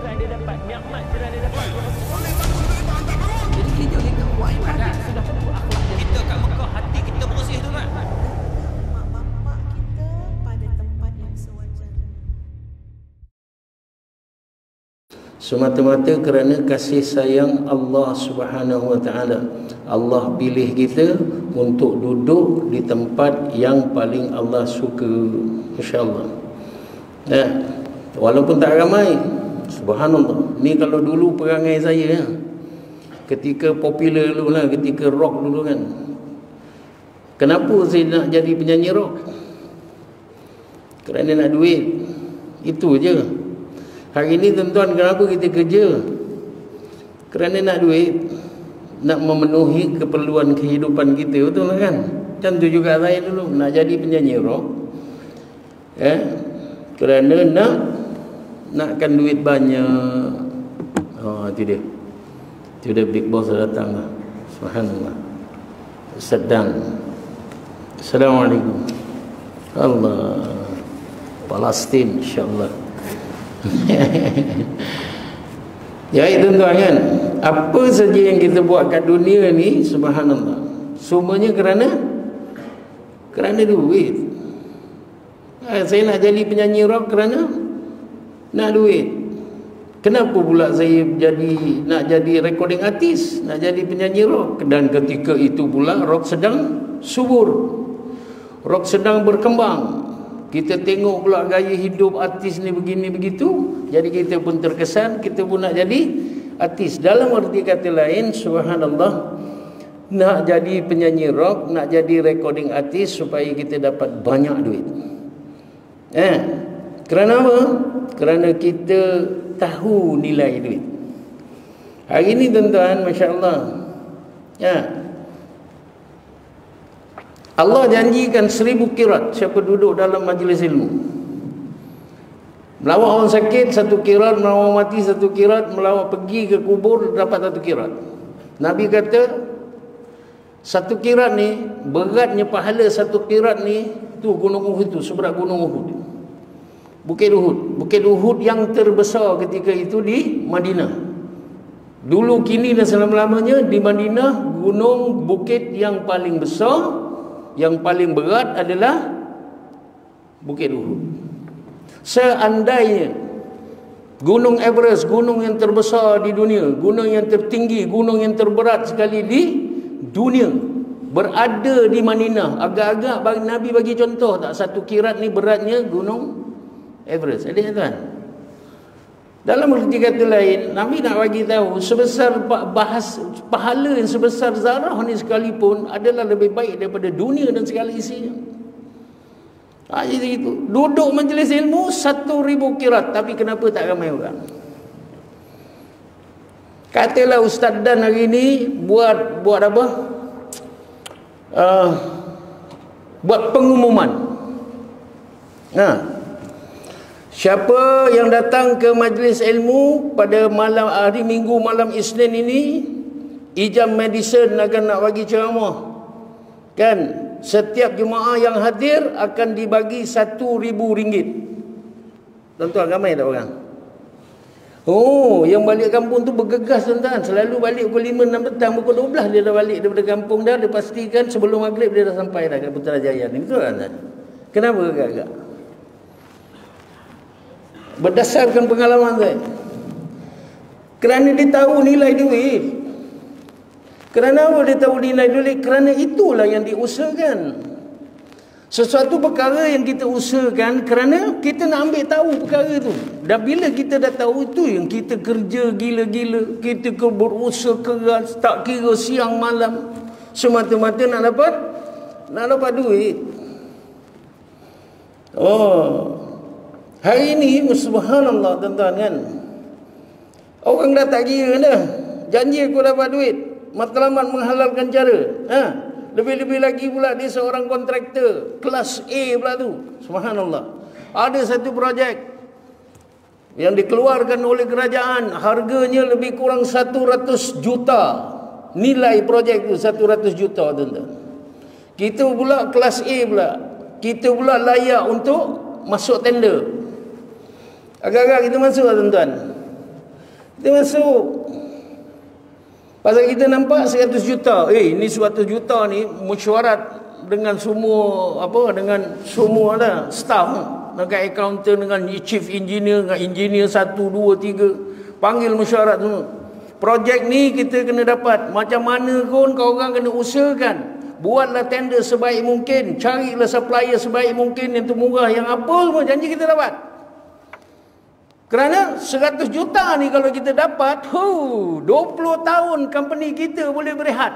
cerai dia dapat, nikmat cerai dia dapat. Jadi kita buat ibadat. Sudah tentu akhlak dia. Kita kat Mekah, hati kita bersih tu kan. Mak bapak kita pada tempat yang sewajarnya. Semata-mata kerana kasih sayang Allah Subhanahu wa taala. Allah pilih kita untuk duduk di tempat yang paling Allah suka, insya-Allah. Walaupun tak ramai, subhanallah. Ni kalau dulu perangai saya, ketika popular dulu lah, ketika rock dulu kan. Kenapa saya nak jadi penyanyi rock? Kerana nak duit. Itu je. Hari ni tuan-tuan, kenapa kita kerja? Kerana nak duit, nak memenuhi keperluan kehidupan kita, betul kan? Macam tu juga saya dulu nak jadi penyanyi rock, kerana nakkan duit banyak. Itu dia. Itu dia, big boss datang lah. Subhanallah. Sedang. Assalamualaikum. Allah. Palestin, insyaAllah. Ya, tuan-tuan kan, apa saja yang kita buat kat dunia ni, subhanallah, semuanya kerana duit. Saya nak jadi penyanyi rock kerana nak duit. Kenapa pula saya nak jadi recording artist, nak jadi penyanyi rock? Dan ketika itu pula rock sedang subur, rock sedang berkembang. Kita tengok pula gaya hidup artis ni begini begitu, jadi kita pun terkesan, kita pun nak jadi artis. Dalam arti kata lain, subhanallah, nak jadi penyanyi rock, nak jadi recording artis supaya kita dapat banyak duit. Kerana apa? Kerana kita tahu nilai duit. Hari ni tuan-tuan, masya-Allah, Allah janjikan 1000 kirat siapa duduk dalam majlis ilmu. Melawat orang sakit 1 kirat, melawat mati 1 kirat, melawat pergi ke kubur dapat 1 kirat. Nabi kata 1 kirat ni, beratnya pahala 1 kirat ni, tu gunung Uhud tu, seberat gunung Uhud. Bukit Uhud. Bukit Uhud yang terbesar ketika itu di Madinah. Dulu, kini dan selama-lamanya di Madinah, gunung bukit yang paling besar, yang paling berat adalah Bukit Uhud. Seandainya Gunung Everest, gunung yang terbesar di dunia, gunung yang tertinggi, gunung yang terberat sekali di dunia, berada di Madinah, agak-agak Nabi bagi contoh tak, 1 kirat ni beratnya gunung Everest. Ada tuan? Dalam arti kata lain, Nabi nak bagi tahu sebesar pahala yang sebesar zarah ni sekalipun adalah lebih baik daripada dunia dan segala isinya. Jadi itu. Duduk majlis ilmu 1000 kirat, tapi kenapa tak ramai orang? Katalah Ustaz Dan hari ni buat apa? Buat pengumuman. Siapa yang datang ke majlis ilmu pada malam hari Minggu, malam Isnin ini, Ijam Medicine akan nak bagi ceramah. Kan? Setiap jemaah yang hadir akan dibagi RM1,000. Tuan-tuan, ramai tak orang? Yang balik kampung tu bergegas tuan-tuan. Selalu balik pukul 5-6 petang, pukul 12 dia dah balik daripada kampung dah. Dia pastikan sebelum maghrib dia dah sampai dah ke Putrajaya ni. Betul tak? Kenapa agak-agak? Berdasarkan pengalaman saya, kerana dia tahu nilai duit. Kerana apa dia tahu nilai duit? Kerana itulah yang diusahakan. Sesuatu perkara yang kita usahakan kerana kita nak ambil tahu perkara tu. Dan bila kita dah tahu itu, yang kita kerja gila-gila, kita berusaha keras, tak kira siang malam, semata-mata nak dapat duit. Hari ini, subhanallah tuan-tuan kan, orang dah tak kira dah. Janji aku dapat duit, matlamat menghalalkan cara. Lebih-lebih lagi pula dia seorang kontraktor kelas A pula tu. Subhanallah. Ada satu projek yang dikeluarkan oleh kerajaan, harganya lebih kurang 100 juta. Nilai projek tu 100 juta tuan-tuan. Kita pula kelas A pula, kita pula layak untuk masuk tender. Agak-agak kita masuk lah tuan-tuan. Kita masuk. Pasal kita nampak 100 juta. Ni 100 juta ni mesyuarat dengan semua dengan semua dah staff, dengan accountant, dengan chief engineer, dengan engineer 1 2 3, panggil mesyuarat semua. Projek ni kita kena dapat. Macam mana pun kau orang kena usahakan. Buatlah tender sebaik mungkin, carilah supplier sebaik mungkin yang termurah, yang apa semua janji kita dapat. Kerana 100 juta ni kalau kita dapat, 20 tahun company kita boleh berehat.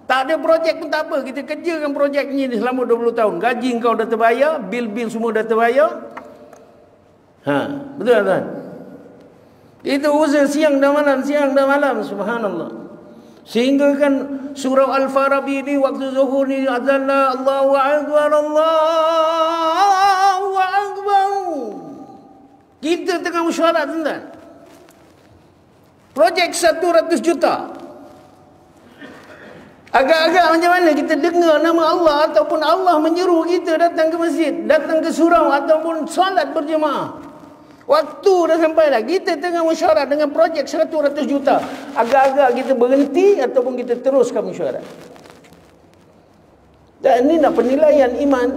Tak ada projek pun tak apa, kita kerjakan projek ni selama 20 tahun. Gaji kau dah terbayar, bil-bil semua dah terbayar. Betul tak? Itu usaha siang dan malam, subhanallah. Sehingga kan surah Al-Farabi ni waktu zuhur ni azan lah, Allahu Akbar, Allahu Akbar. Kita tengah mesyuarat, tuan-tuan. Projek 100 juta. Agak-agak macam mana kita dengar nama Allah ataupun Allah menyeru kita datang ke masjid, datang ke surau ataupun solat berjemaah. Waktu dah sampai dah. Kita tengah mesyuarat dengan projek 100 juta. Agak-agak kita berhenti ataupun kita teruskan mesyuarat. Dan ini nak penilaian iman.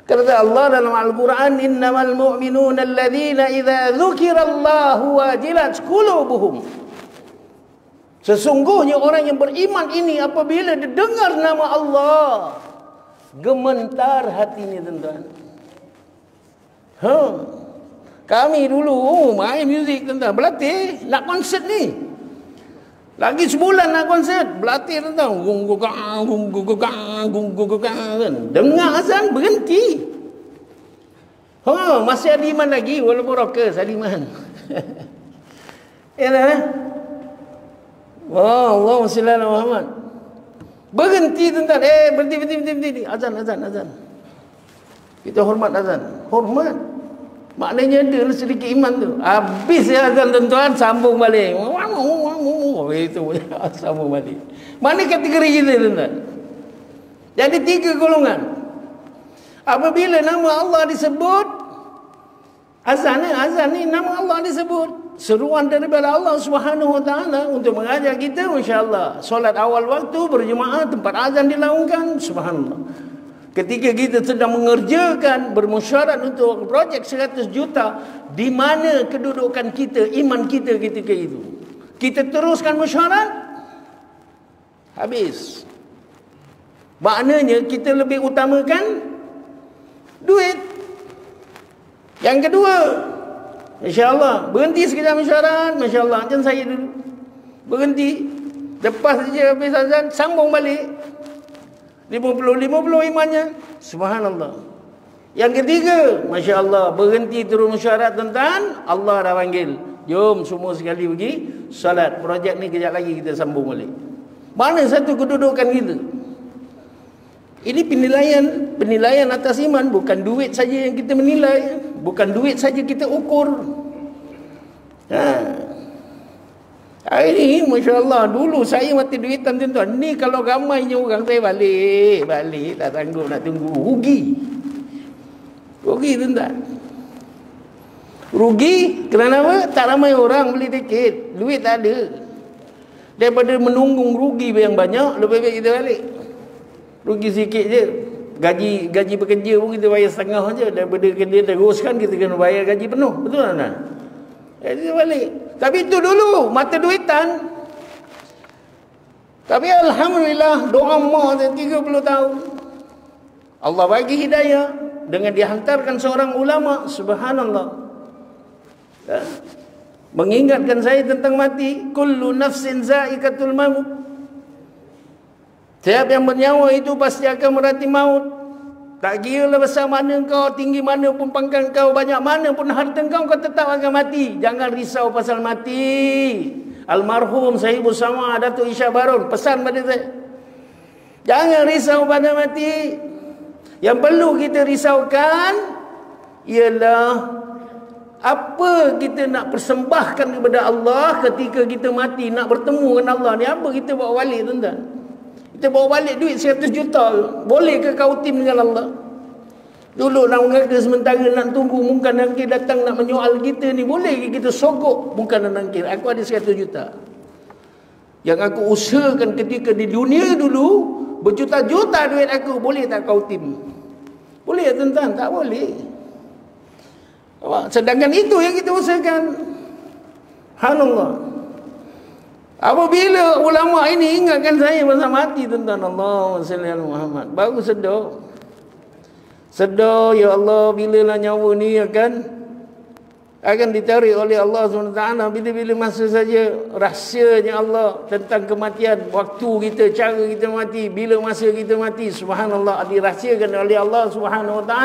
Kata Allah dalam Al-Quran, innamal mu'minuna alladhina idza dzukirallahu wajilat qulubuhum. Sesungguhnya orang yang beriman ini apabila dia dengar nama Allah, gemetar hatinya, tuan-tuan. Kami dulu main muzik, tuan-tuan, berlatih nak konsert ni. Lagi sebulan nak konsert, berlatih, tuan-tuan. Dengar azan berhenti. Masih ada iman lagi walaupun rockers ada iman. Yalah. Allahumma salli ala Muhammad. Berhenti, tuan-tuan. Berhenti. Azan. Kita hormat azan. Hormat. Maknanya ada sedikit iman tu. Habis ya azan, tuan-tuan, sambung balik. Itu sambung balik. Mana kategori kita, tuan-tuan? Jadi 3 golongan. Apabila nama Allah disebut, azan ni nama Allah disebut, seruan daripada Allah Subhanahu Wa Taala untuk mengajar kita, insya-Allah solat awal waktu berjemaah, tempat azan dilaungkan, subhanallah. Ketika kita sedang mengerjakan bermusyarat untuk projek 100 juta, di mana kedudukan kita, iman kita ketika itu? Kita teruskan musyarat, habis. Maknanya kita lebih utamakan duit. Yang kedua, insya-Allah berhenti sekejap musyarat, masya-Allah, macam saya dulu. Berhenti, lepas saja habis azan, sambung balik. 50 imannya, subhanallah. Yang ketiga, masya-Allah, berhenti turun musyarat, tuan-tuan, Allah dah panggil, jom semua sekali pergi salat. Projek ni kejap lagi kita sambung balik. Mana satu kedudukan kita? Ini penilaian atas iman. Bukan duit saja yang kita menilai, bukan duit saja kita ukur. Hari ni, masya-Allah, dulu saya mati duitan, tuan-tuan. Ni kalau ramainya orang, saya balik, tak sanggup nak tunggu. Rugi, tuan-tuan. Rugi kerana apa? Tak ramai orang beli tiket, duit tak ada. Daripada menunggu rugi yang banyak, lebih baik kita balik. Rugi sikit je. Gaji pekerja pun kita bayar setengah je. Daripada dia teruskan, kita kena bayar gaji penuh. Betul tak? Kita balik. Tapi itu dulu mata duitan. Tapi alhamdulillah, doa mak 30 tahun, Allah bagi hidayah dengan dihantarkan seorang ulama, subhanallah, mengingatkan saya tentang mati. Kullu nafsin za'iqatul maut. Setiap yang bernyawa itu pasti akan merati maut. Tak kira lah besar mana kau, tinggi mana pun pangkat kau, banyak mana pun harta kau, kau tetap akan mati. Jangan risau pasal mati. Almarhum Sahibul Sama Datuk Isyak Barun pesan pada saya, jangan risau pada mati. Yang perlu kita risaukan ialah apa kita nak persembahkan kepada Allah ketika kita mati, nak bertemu dengan Allah ni. Apa kita bawa balik, tuan-tuan? Kita bawa balik duit 100 juta, boleh ke kau tim dengan Allah? Dulu nak mengata sementara nak tunggu Munkar Nakir datang nak menyoal kita ni, boleh kita sogok Munkar dan Nakir. Aku ada 100 juta. Yang aku usahakan ketika di dunia dulu, berjuta-juta duit aku, boleh tak kau tim? Boleh tuan-tuan? Tak boleh. Sedangkan itu yang kita usahakan. Subhanallah. Apabila ulama ini ingatkan saya masa mati, tuan-tuan, Allahumma salli ala Muhammad, baru sedar. Sedar, ya Allah, bilalah nyawa ni akan ditarik oleh Allah SWT. Bila-bila masa saja rahsianya Allah tentang kematian, waktu kita, cara kita mati, bila masa kita mati, subhanallah, dirahsiakan oleh Allah SWT.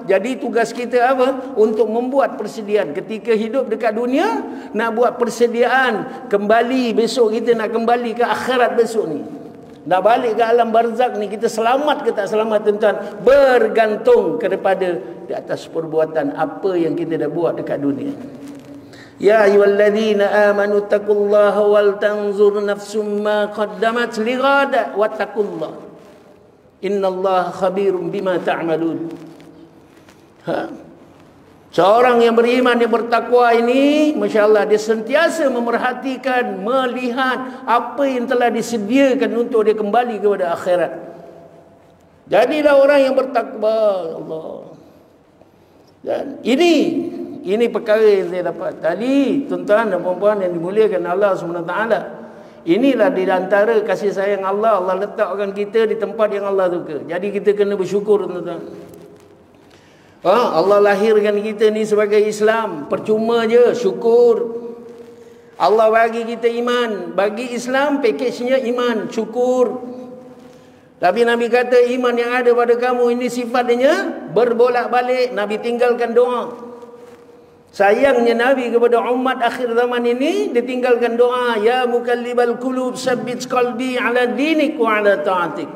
Jadi tugas kita apa? Untuk membuat persediaan. Ketika hidup dekat dunia, nak buat persediaan kembali besok, kita nak kembali ke akhirat besok ni, nak balik ke alam barzak ni, kita selamat ke tak selamat, tuan-tuan, bergantung kepada di atas perbuatan apa yang kita dah buat dekat dunia. Ya ayyuhalladzina amanu taqullaha wal tanzur nafsum ma qaddamat lighada wattaqullah innallaha khabirum bima ta'malun. Seorang yang beriman, yang bertakwa ini, Masya Allah, dia sentiasa memerhatikan, melihat apa yang telah disediakan untuk dia kembali kepada akhirat. Jadilah orang yang bertakwa, Allah. Dan ini perkara yang saya dapat tadi, tuan-tuan dan puan-puan yang dimuliakan Allah SWT. Inilah di antara kasih sayang Allah. Allah letakkan kita di tempat yang Allah suka. Jadi kita kena bersyukur, tuan-tuan. Allah lahirkan kita ni sebagai Islam, percuma je, syukur. Allah bagi kita iman, bagi Islam pakejnya iman, syukur. Tapi Nabi kata iman yang ada pada kamu ini sifatnya berbolak-balik. Nabi tinggalkan doa. Sayangnya Nabi kepada umat akhir zaman ini, dia tinggalkan doa, ya mukallibal qulub sabbit qalbi ala dinik wa ala ta'atik.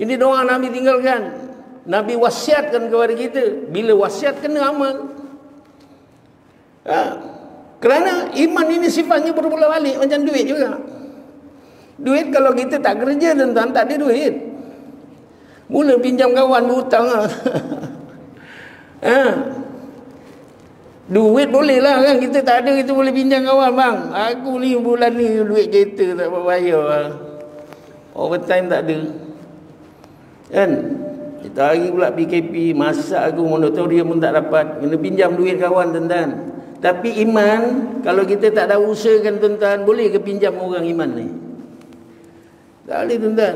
Ini doa Nabi tinggalkan. Nabi wasiatkan kepada kita, bila wasiat kena amal. Kerana iman ini sifatnya berbolak-balik, macam duit juga. Duit kalau kita tak kerja, tuan-tuan, tak ada duit. Mula pinjam kawan, berhutang lah. Duit boleh lah kan, kita tak ada, kita boleh pinjam kawan, bang, aku ni bulan ni duit kereta tak bayar lah. Overtime tak ada. Kan? Kita hari pula PKP, masak aku moratorium pun tak dapat, kena pinjam duit kawan, tuan-tuan. Tapi iman, kalau kita tak ada usahakan, tuan-tuan, boleh ke pinjam orang iman ni? Tak boleh, tuan-tuan.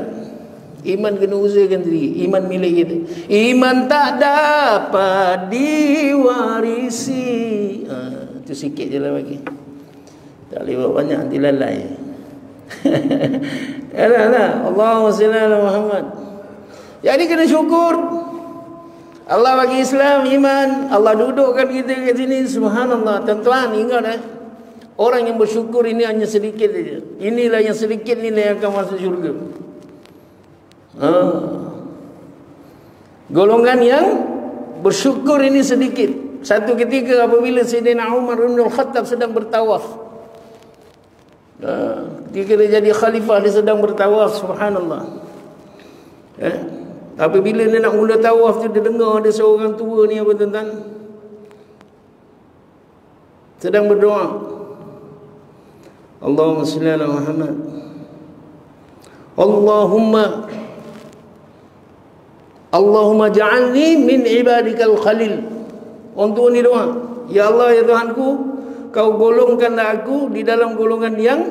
Iman kena usahakan sendiri. Iman milik kita. Iman tak dapat diwarisi. Itu sikit je lah bagi. Tak boleh buat banyak, nanti lalai. Allahumma salli ala Muhammad. Jadi kena syukur. Allah bagi Islam, iman. Allah dudukkan kita kat sini. Subhanallah. Tuan-tuan, ingat orang yang bersyukur ini hanya sedikit saja. Inilah yang sedikit ni yang akan masuk syurga. Golongan yang bersyukur ini sedikit. Satu ketika apabila Sayyidina Umar bin Al-Khattab sedang bertawaf. Ketika dia jadi khalifah, dia sedang bertawaf. Subhanallah. Apabila dia nak mula tawaf tu, dia dengar ada seorang tua ni, apa tuan-tuan, sedang berdoa. Allahumma salli ala Muhammad. Allahumma ja'alni min ibadikal khalil. Orang tua ni doa, ya Allah, ya Tuhanku, kau golongkanlah aku di dalam golongan yang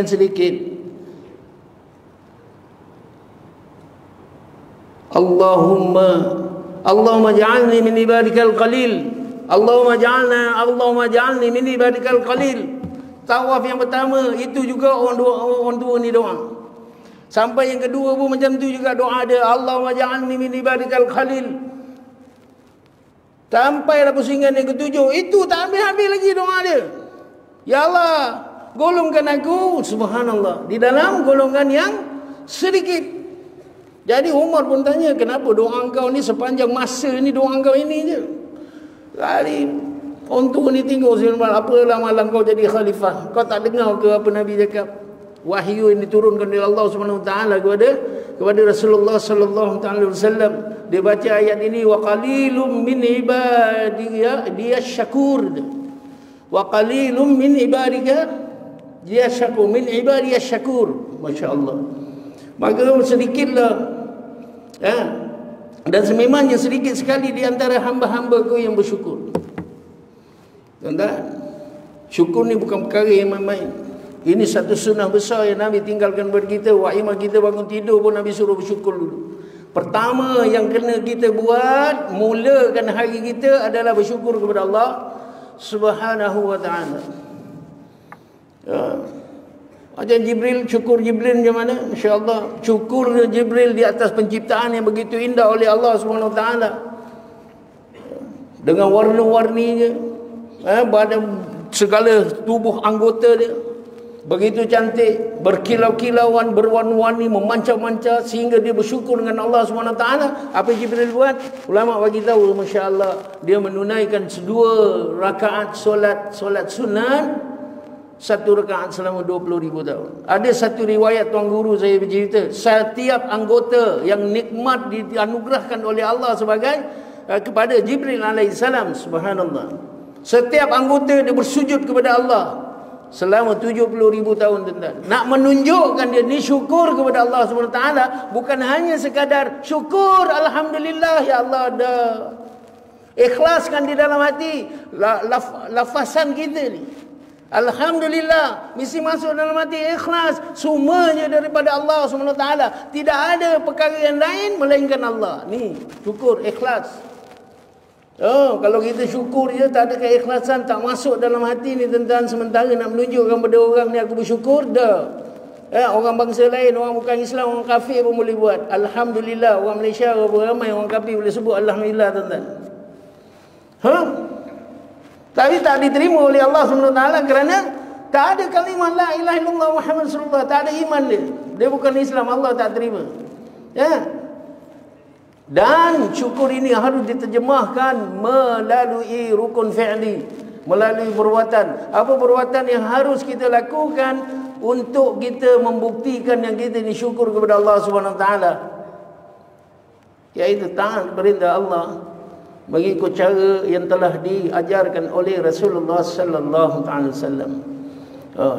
sedikit. Allahumma ja'alni min ibadikal qalil. Allahumma ja'alni min ibadikal qalil. Tawaf yang pertama itu juga orang tua ni doa. Sampai yang kedua pun macam tu juga doa dia, Allahumma ja'alni min ibadikal qalil. Sampai dah pusingan yang ketujuh, itu tak habis-habis lagi doa dia. Ya Allah, golongkan aku, subhanallah, di dalam golongan yang sedikit. Jadi Umar pun tanya, kenapa doa engkau ni sepanjang masa ni doa engkau ini je? Kali orang tua ni tengok, apalah malam kau jadi khalifah, kau tak dengar ke apa Nabi cakap? wahyu yang diturunkan oleh Allah Subhanahu wa taala kepada Rasulullah sallallahu alaihi wasallam. Dia baca ayat ini, wa qalilum min ibadiyas syakur. Wa qalilum min ibadika syakur, min ibadiyas syakur. Masya-Allah. Maka sedikitlah dan sememangnya sedikit sekali di antara hamba-hambaku yang bersyukur. Tuan-tuan, syukur ni bukan perkara yang main-main. Ini satu sunnah besar yang Nabi tinggalkan kepada kita. Wa'imah kita bangun tidur pun Nabi suruh bersyukur dulu. Pertama yang kena kita buat, mulakan hari kita adalah bersyukur kepada Allah Subhanahu wa ta'ala. Macam Jibril, syukur Jibril macam mana? InsyaAllah syukur Jibril di atas penciptaan yang begitu indah oleh Allah Subhanahu wa ta'ala, dengan warna-warninya, pada segala tubuh anggota dia begitu cantik, berkilau-kilauan, berwarna-warni, memancar-mancar, sehingga dia bersyukur dengan Allah SWT. Apa yang Jibril buat? Ulama bagi tahu, masya-Allah, dia menunaikan 2 rakaat solat sunat, 1 rakaat selama 20,000 tahun. Ada satu riwayat tuan guru saya bercerita, setiap anggota yang nikmat dianugerahkan oleh Allah sebagai kepada Jibril alaihissalam, subhanallah, setiap anggota dia bersujud kepada Allah selama 70,000 tahun, tuan-tuan. Nak menunjukkan dia ni syukur kepada Allah SWT, bukan hanya sekadar syukur, alhamdulillah ya Allah dah. Ikhlaskan di dalam hati lafasan kita ni. Alhamdulillah, mesti masuk dalam hati, ikhlas, semuanya daripada Allah SWT. Tidak ada perkara yang lain melainkan Allah. Ni syukur, ikhlas. Kalau kita syukur je, tak ada keikhlasan, tak masuk dalam hati ni, tuan-tuan, sementara nak menunjukkan pada orang ni aku bersyukur, dah. Orang bangsa lain, orang bukan Islam, orang kafir pun boleh buat alhamdulillah. Orang Malaysia ramai orang kafir boleh sebut alhamdulillah, tuan-tuan. Tapi tak diterima oleh Allah SWT kerana tak ada kalimah la ilaha illallah Muhammad Rasulullah, tak ada iman dia. Dia bukan Islam, Allah tak terima. Dan syukur ini harus diterjemahkan melalui rukun fi'li, melalui perbuatan. Apa perbuatan yang harus kita lakukan untuk kita membuktikan yang kita ini syukur kepada Allah SWT? Iaitu taat perintah Allah mengikut cara yang telah diajarkan oleh Rasulullah sallallahu alaihi wasallam.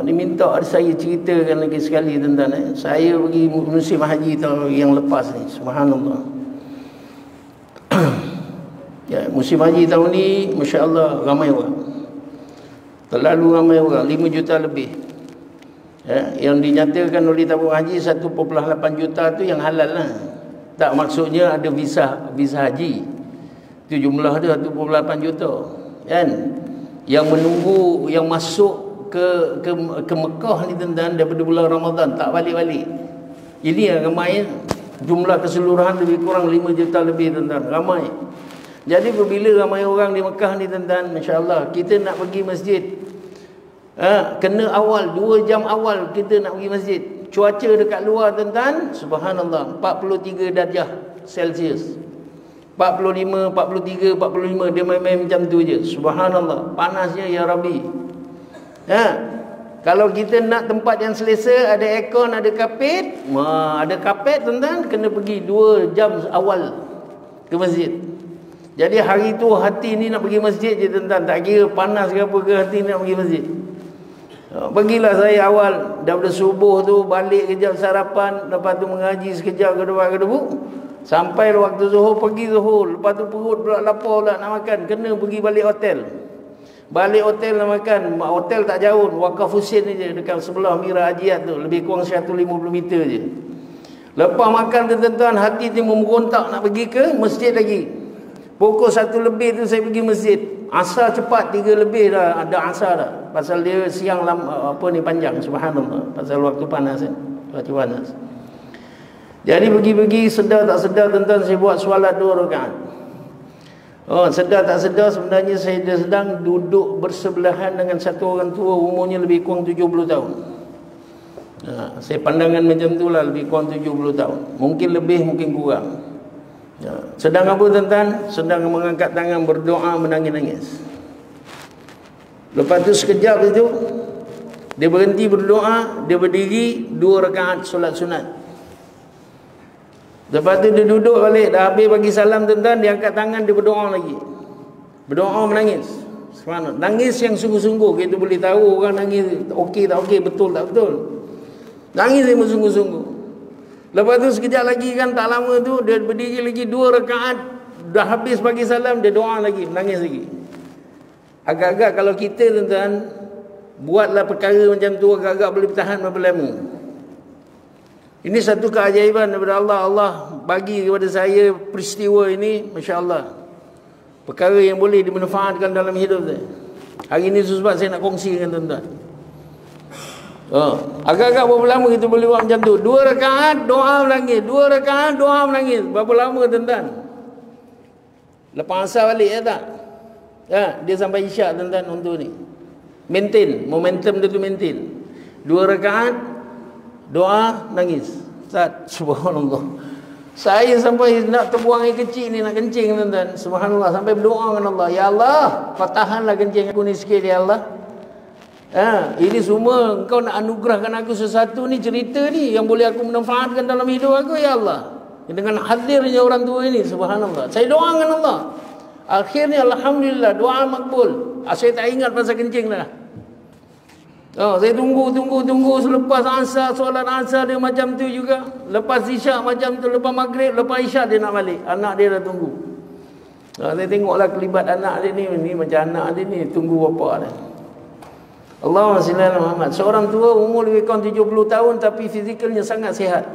Diminta saya ceritakan lagi sekali, tuan-tuan. Saya pergi musim haji tahun yang lepas ni, subhanallah. Musim haji tahun ni, masya-Allah, ramai orang. Terlalu ramai orang, 5 juta lebih. Yang dinyatakan oleh tabung haji 1.8 juta tu yang halal lah. Tak, maksudnya ada visa haji. Itu jumlah dia 1.8 juta. Kan? Yang menunggu, yang masuk ke Mekah ni, tuan-tuan, daripada bulan Ramadan tak balik-balik. Ini yang ramai. Jumlah keseluruhan lebih kurang 5 juta lebih, tuan-tuan. Ramai. Jadi apabila ramai orang di Mekah ni, tuan-tuan, masya-Allah, kita nak pergi masjid, kena awal 2 jam awal kita nak pergi masjid. Cuaca dekat luar, tuan-tuan, subhanallah, 43 darjah Celsius. 45, 43, 45, dia main-main macam tu je. Subhanallah, panasnya ya Rabbi. Kalau kita nak tempat yang selesa, ada aircon, ada kapet, tuan-tuan, kena pergi 2 jam awal ke masjid. Jadi hari tu hati ni nak pergi masjid je, tuan-tuan. Tak kira panas ke apa ke, hati ni nak pergi masjid. Pergilah saya awal, daripada subuh tu balik kejap sarapan, lepas tu mengaji sekejap ke debu, sampai waktu zuhur, pergi zuhur, lepas tu perut pula lapar pula nak makan, kena pergi balik hotel. Balik hotel nak makan, hotel tak jauh, Wakaf Husin je dekat sebelah Mira Hajiat tu, lebih kurang 150 meter je. Lepas makan tu, tuan-tuan, hati tu memberontak nak pergi ke masjid lagi. Pukul 1 lebih tu saya pergi masjid. Asar cepat, 3 lebih dah ada asar dah. Pasal dia siang panjang, subhanallah. Pasal waktu panas kan. Waktu panas. Jadi pergi-pergi, sedar tak sedar, tuan-tuan, saya buat solat 2 rakaat. Sedar tak sedar, sebenarnya saya sedang duduk bersebelahan dengan satu orang tua, umurnya lebih kurang 70 tahun. Saya pandangan macam tu lah, lebih kurang 70 tahun. Mungkin lebih, mungkin kurang. Sedang apa, tuan-tuan? Sedang mengangkat tangan, berdoa, menangis-nangis. Lepas tu sekejap itu, Dia berhenti berdoa, dia berdiri 2 rakaat solat sunat. Lepas tu dia duduk balik, dah habis bagi salam tuan-tuan, dia angkat tangan, dia berdoa lagi. Berdoa menangis. Subhanallah. Nangis yang sungguh-sungguh. Kita boleh tahu orang nangis okey tak okey, betul tak betul. Nangis yang sungguh-sungguh. Lepas tu sekejap lagi kan, tak lama tu dia berdiri lagi 2 rakaat, dah habis bagi salam, dia doa lagi, menangis lagi. Agak-agak kalau kita tuan-tuan buatlah perkara macam tu, agak-agak boleh bertahan berapa lama. Ini satu keajaiban daripada Allah. Allah bagi kepada saya peristiwa ini, masya-Allah. Perkara yang boleh dimanfaatkan dalam hidup saya. Hari ini sebab saya nak kongsi dengan tuan-tuan. Agak-agak berapa lama kita boleh buat macam tu? 2 rakaat doa menangis, 2 rakaat doa menangis. Berapa lama tuan-tuan? Lepas asar balik ya tak? Ya, dia sampai isyak tuan-tuan untuk ni. Maintain, momentum dia tu maintain. 2 rakaat doa nangis. Ustaz, subhanallah. Saya sampai nak terbuang air kecil ni, nak kencing tuan-tuan. Subhanallah, sampai berdoa dengan Allah. Ya Allah, kau tahanlah kencing aku ni sikit ya Allah. Ini semua engkau nak anugerahkan aku sesuatu ni, cerita ni yang boleh aku manfaatkan dalam hidup aku ya Allah. Dengan hadirnya orang tua ini, subhanallah. Saya doa dengan Allah. Akhirnya alhamdulillah doa makbul. Saya tak ingat pasal kencing dah. Saya tunggu selepas asar, solat asar dia macam tu juga. Lepas isyak macam tu, lepas maghrib, lepas isyak dia nak balik. Anak dia dah tunggu. Saya tengoklah kelibat anak dia ni macam anak dia ni tunggu bapa dia. Allahumma salli ala Muhammad. Seorang tua umur lebih kurang 70 tahun tapi fizikalnya sangat sihat.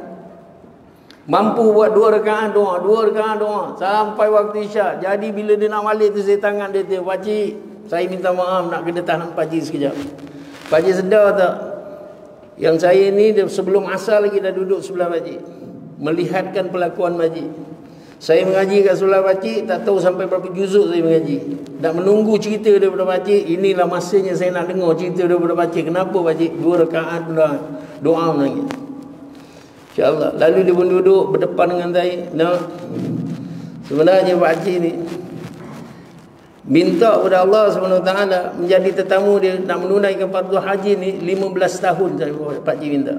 Mampu buat 2 rakaat doa, 2 rakaat doa sampai waktu isyak. Jadi bila dia nak balik tu, saya tangan dia, "Pakcik, saya minta maaf nak kena tahan pakcik sekejap." Pakcik sedar tak? Yang saya ni sebelum asar lagi dah duduk sebelah pakcik, melihatkan pelakuan pakcik. Saya mengaji kat sebelah pakcik, tak tahu sampai berapa juzuk saya mengaji. Nak menunggu cerita daripada pakcik. Inilah masanya saya nak dengar cerita daripada pakcik. Kenapa pakcik 2 rakaat doa menangis? InsyaAllah. Lalu dia pun duduk berdepan dengan saya. Sebenarnya pakcik ni minta kepada Allah SWT menjadi tetamu dia, nak menunaikan fardu haji ni 15 tahun saya pakcik minta.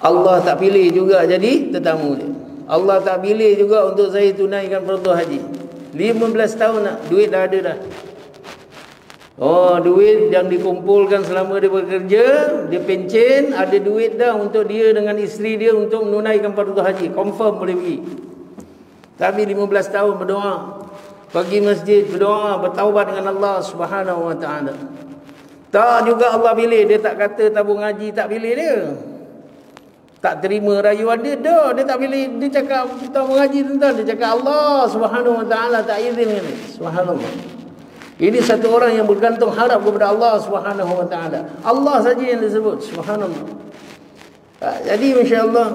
Allah tak pilih juga jadi tetamu dia. Allah tak pilih juga untuk saya tunaikan fardu haji. 15 tahun nak, duit dah ada dah. Duit yang dikumpulkan selama dia bekerja, dia pencen, ada duit dah untuk dia dengan isteri dia untuk menunaikan fardu haji. Confirm boleh pergi. Tapi 15 tahun berdoa, pergi masjid, berdoa, bertaubat dengan Allah Subhanahu wa taala. Tak juga Allah pilih, dia tak kata tabung haji, tak pilih dia. Tak terima rayuan dia, dia tak pilih, dia cakap tabung haji tuan-tuan, dia cakap Allah Subhanahu wa taala tak izinkan dia. Subhanallah. Ini satu orang yang bergantung harap kepada Allah Subhanahu wa taala. Allah saja yang disebut, subhanallah. Jadi masya-Allah,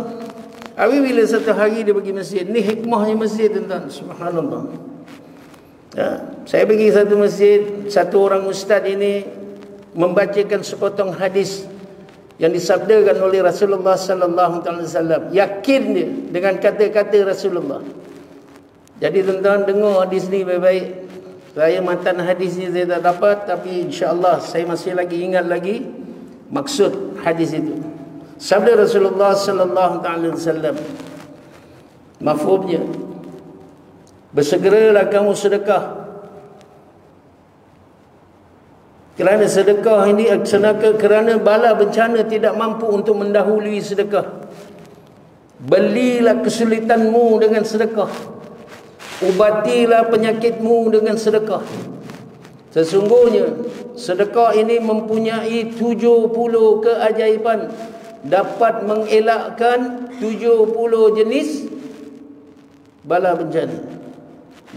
bila satu hari dia pergi masjid, ni hikmahnya masjid tuan-tuan, subhanallah. Saya pergi satu masjid, satu orang ustaz ini membacakan sepotong hadis yang disabdakan oleh Rasulullah sallallahu alaihi wasallam. Yakin dia dengan kata-kata Rasulullah. Jadi tuan-tuan dengar hadis ni baik-baik. Saya matan hadisnya saya tak dapat, tapi insya-Allah saya masih lagi ingat lagi maksud hadis itu. Sabda Rasulullah sallallahu alaihi wasallam, mafhumnya, bersegeralah kamu sedekah. Kerana sedekah ini, kerana bala bencana tidak mampu untuk mendahului sedekah. Belilah kesulitanmu dengan sedekah. Ubatilah penyakitmu dengan sedekah. Sesungguhnya sedekah ini mempunyai 70 keajaiban, dapat mengelakkan 70 jenis bala bencana.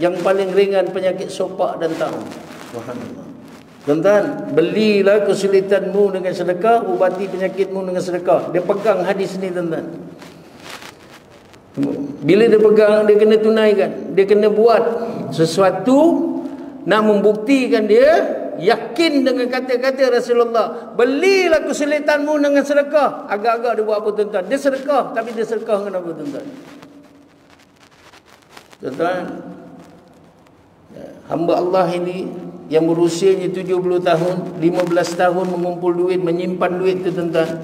Yang paling ringan penyakit sopak dan taun. Subhanallah. Tuan-tuan, belilah kesulitanmu dengan sedekah, ubati penyakitmu dengan sedekah. Dia pegang hadis ni tuan-tuan. Bila dia pegang, dia kena tunaikan. Dia kena buat sesuatu nak membuktikan dia yakin dengan kata-kata Rasulullah. Belilah kesulitanmu dengan sedekah. Agak-agak dia buat apa tuan-tuan? Dia sedekah, tapi dia sedekah dengan apa tuan-tuan? Tuan-tuan, hamba Allah ini yang berusianya 70 tahun, 15 tahun mengumpul duit, menyimpan duit tu tuan-tuan.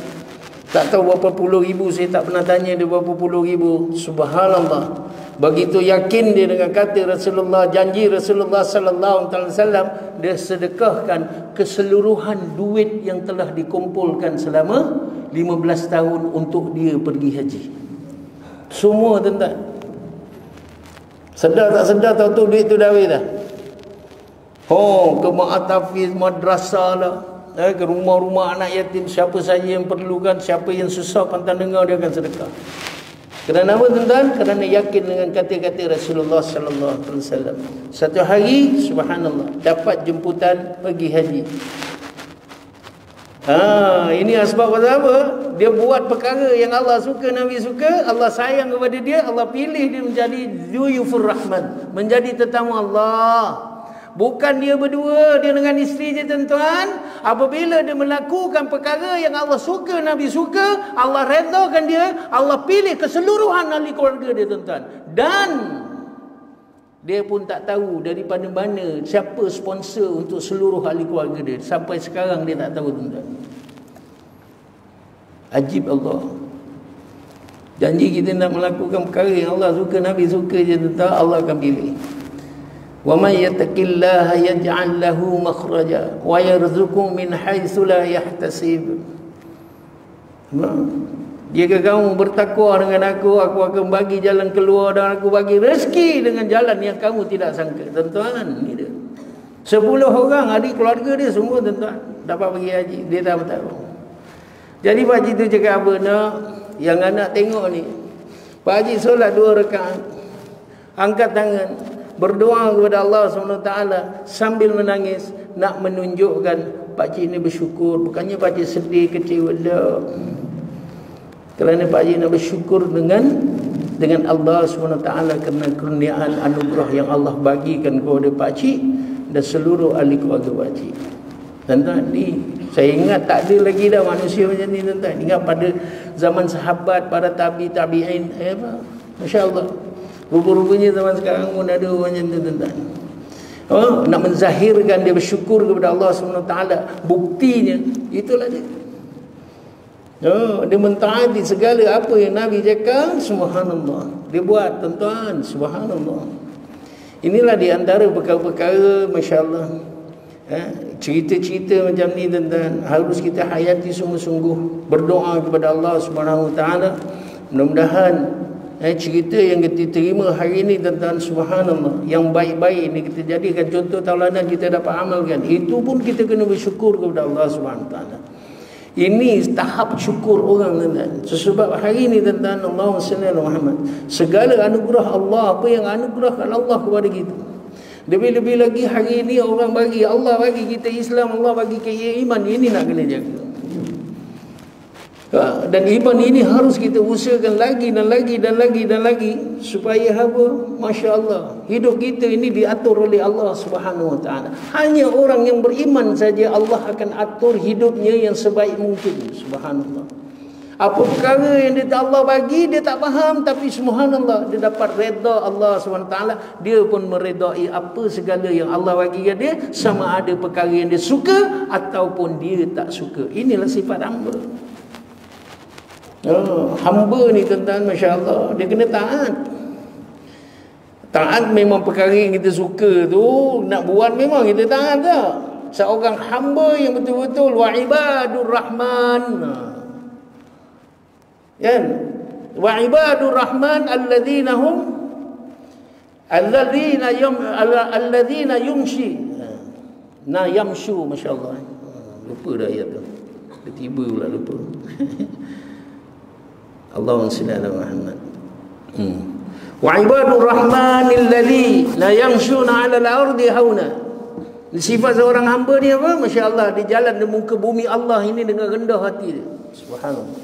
Tak tahu berapa puluh ribu, saya tak pernah tanya dia berapa puluh ribu. Subhanallah. Begitu yakin dia dengan kata Rasulullah, janji Rasulullah sallallahu alaihi wasallam, dia sedekahkan keseluruhan duit yang telah dikumpulkan selama 15 tahun untuk dia pergi haji. Semua tuan-tuan. Sedar tak sedar tahu tu duit tu dah habis dah. Oh, ke ma'atafiz, madrasah lah, ke rumah-rumah anak yatim, siapa saja yang perlukan, siapa yang susah pantang dengar, dia akan sedekah. Kerana apa tuan-tuan? Kerana yakin dengan kata-kata Rasulullah sallallahu alaihi wasallam. Satu hari, subhanallah, dapat jemputan pergi haji. Ini asbab apa? Dia buat perkara yang Allah suka, Nabi suka, Allah sayang kepada dia, Allah pilih dia menjadi Duyufur Rahman, menjadi tetamu Allah. Bukan dia berdua, dia dengan isteri je tuan-tuan. Apabila dia melakukan perkara yang Allah suka, Nabi suka, Allah redakan dia, Allah pilih keseluruhan ahli keluarga dia tuan-tuan. Dan dia pun tak tahu daripada mana, siapa sponsor untuk seluruh ahli keluarga dia. Sampai sekarang dia tak tahu tuan-tuan. Ajib Allah. Janji kita nak melakukan perkara yang Allah suka, Nabi suka je tuan-tuan, Allah akan pilih. وَمَنْ يَتَّقِ اللَّهَ يَجْعَلْ لَهُ مَخْرَجًا وَيَرْزُقْهُ مِنْ حَيْثُ لَا يَحْتَسِبُ. Jika kamu bertakwa dengan aku akan bagi jalan keluar dan aku bagi rezeki dengan jalan yang kamu tidak sangka. Tuan-tuan, ni dia. 10 orang adik keluarga dia semua tuan-tuan dapat pergi haji, dia tak tahu. Jadi Pak Haji tu cakap apa nak? Yang anak tengok ni, Pak Haji solat 2 rakaat, angkat tangan, berdoa kepada Allah SWT sambil menangis, nak menunjukkan Pak Cik ni bersyukur. Bukannya Pak Cik sedih, kecewa. Kerana Pak Cik nak bersyukur dengan Allah SWT kerana kurniaan anugerah yang Allah bagikan kepada Pak Cik dan seluruh ahli keluarga Pak Cik. Tuan-tuan, ni saya ingat tak ada lagi dah manusia macam ni tuan-tuan. Ingat pada zaman sahabat, para tabi'in, Masya Allah. Rupa-rupanya zaman sekarang pun ada orang macam tu tuan-tuan. Nak menzahirkan dia bersyukur kepada Allah SWT. Buktinya itulah dia. Dia mentaati segala apa yang Nabi cakap. Subhanallah, dia buat tuan-tuan. Subhanallah. Inilah di antara perkara-perkara, Masya Allah, cerita-cerita macam ni tuan-tuan harus kita hayati sungguh-sungguh. Berdoa kepada Allah SWT. Mudah-mudahan cerita yang kita terima hari ini tuan-tuan, subhanallah, yang baik-baik ni kita jadikan contoh tauladan, kita dapat amalkan. Itu pun kita kena bersyukur kepada Allah Subhanahu taala. Ini tahap syukur orang tuan-tuan. Sebab hari ini tuan-tuan, Allahumma salli ala Muhammad, segala anugerah Allah, apa yang anugerahkan Allah kepada kita. Lebih-lebih lagi hari ini orang bagi, Allah bagi kita Islam, Allah bagi kita iman, ini nak kena jaga. Dan iman ini harus kita usahakan lagi dan lagi dan lagi dan lagi, supaya apa? Masya Allah, hidup kita ini diatur oleh Allah Subhanahu Wa Taala. Hanya orang yang beriman saja Allah akan atur hidupnya yang sebaik mungkin. Subhanallah. Apa perkara yang Allah bagi dia tak faham, tapi subhanallah dia dapat redha Allah Subhanahu Wa Taala. Dia pun meredai apa segala yang Allah bagi dia, sama ada perkara yang dia suka ataupun dia tak suka. Inilah sifat hamba. Hamba ni tuan-tuan, Masya Allah, dia kena taat. Taat memang perkara yang kita suka tu, nak buat memang kita taat tak. Seorang hamba yang betul-betul wa ibadur rahman, kan? Wa ibadur rahman alladzina yumshi yamshu, Masya Allah. Lupa dah ayat tu, tiba pula lupa. Allahumma salli ala Muhammad. Wa ibadur rahmanil ladzina yamshuna 'alal ardi hauna. Sifat seorang hamba ni apa? Masya Allah, di jalan di muka bumi Allah ini dengan rendah hati dia. Subhanallah.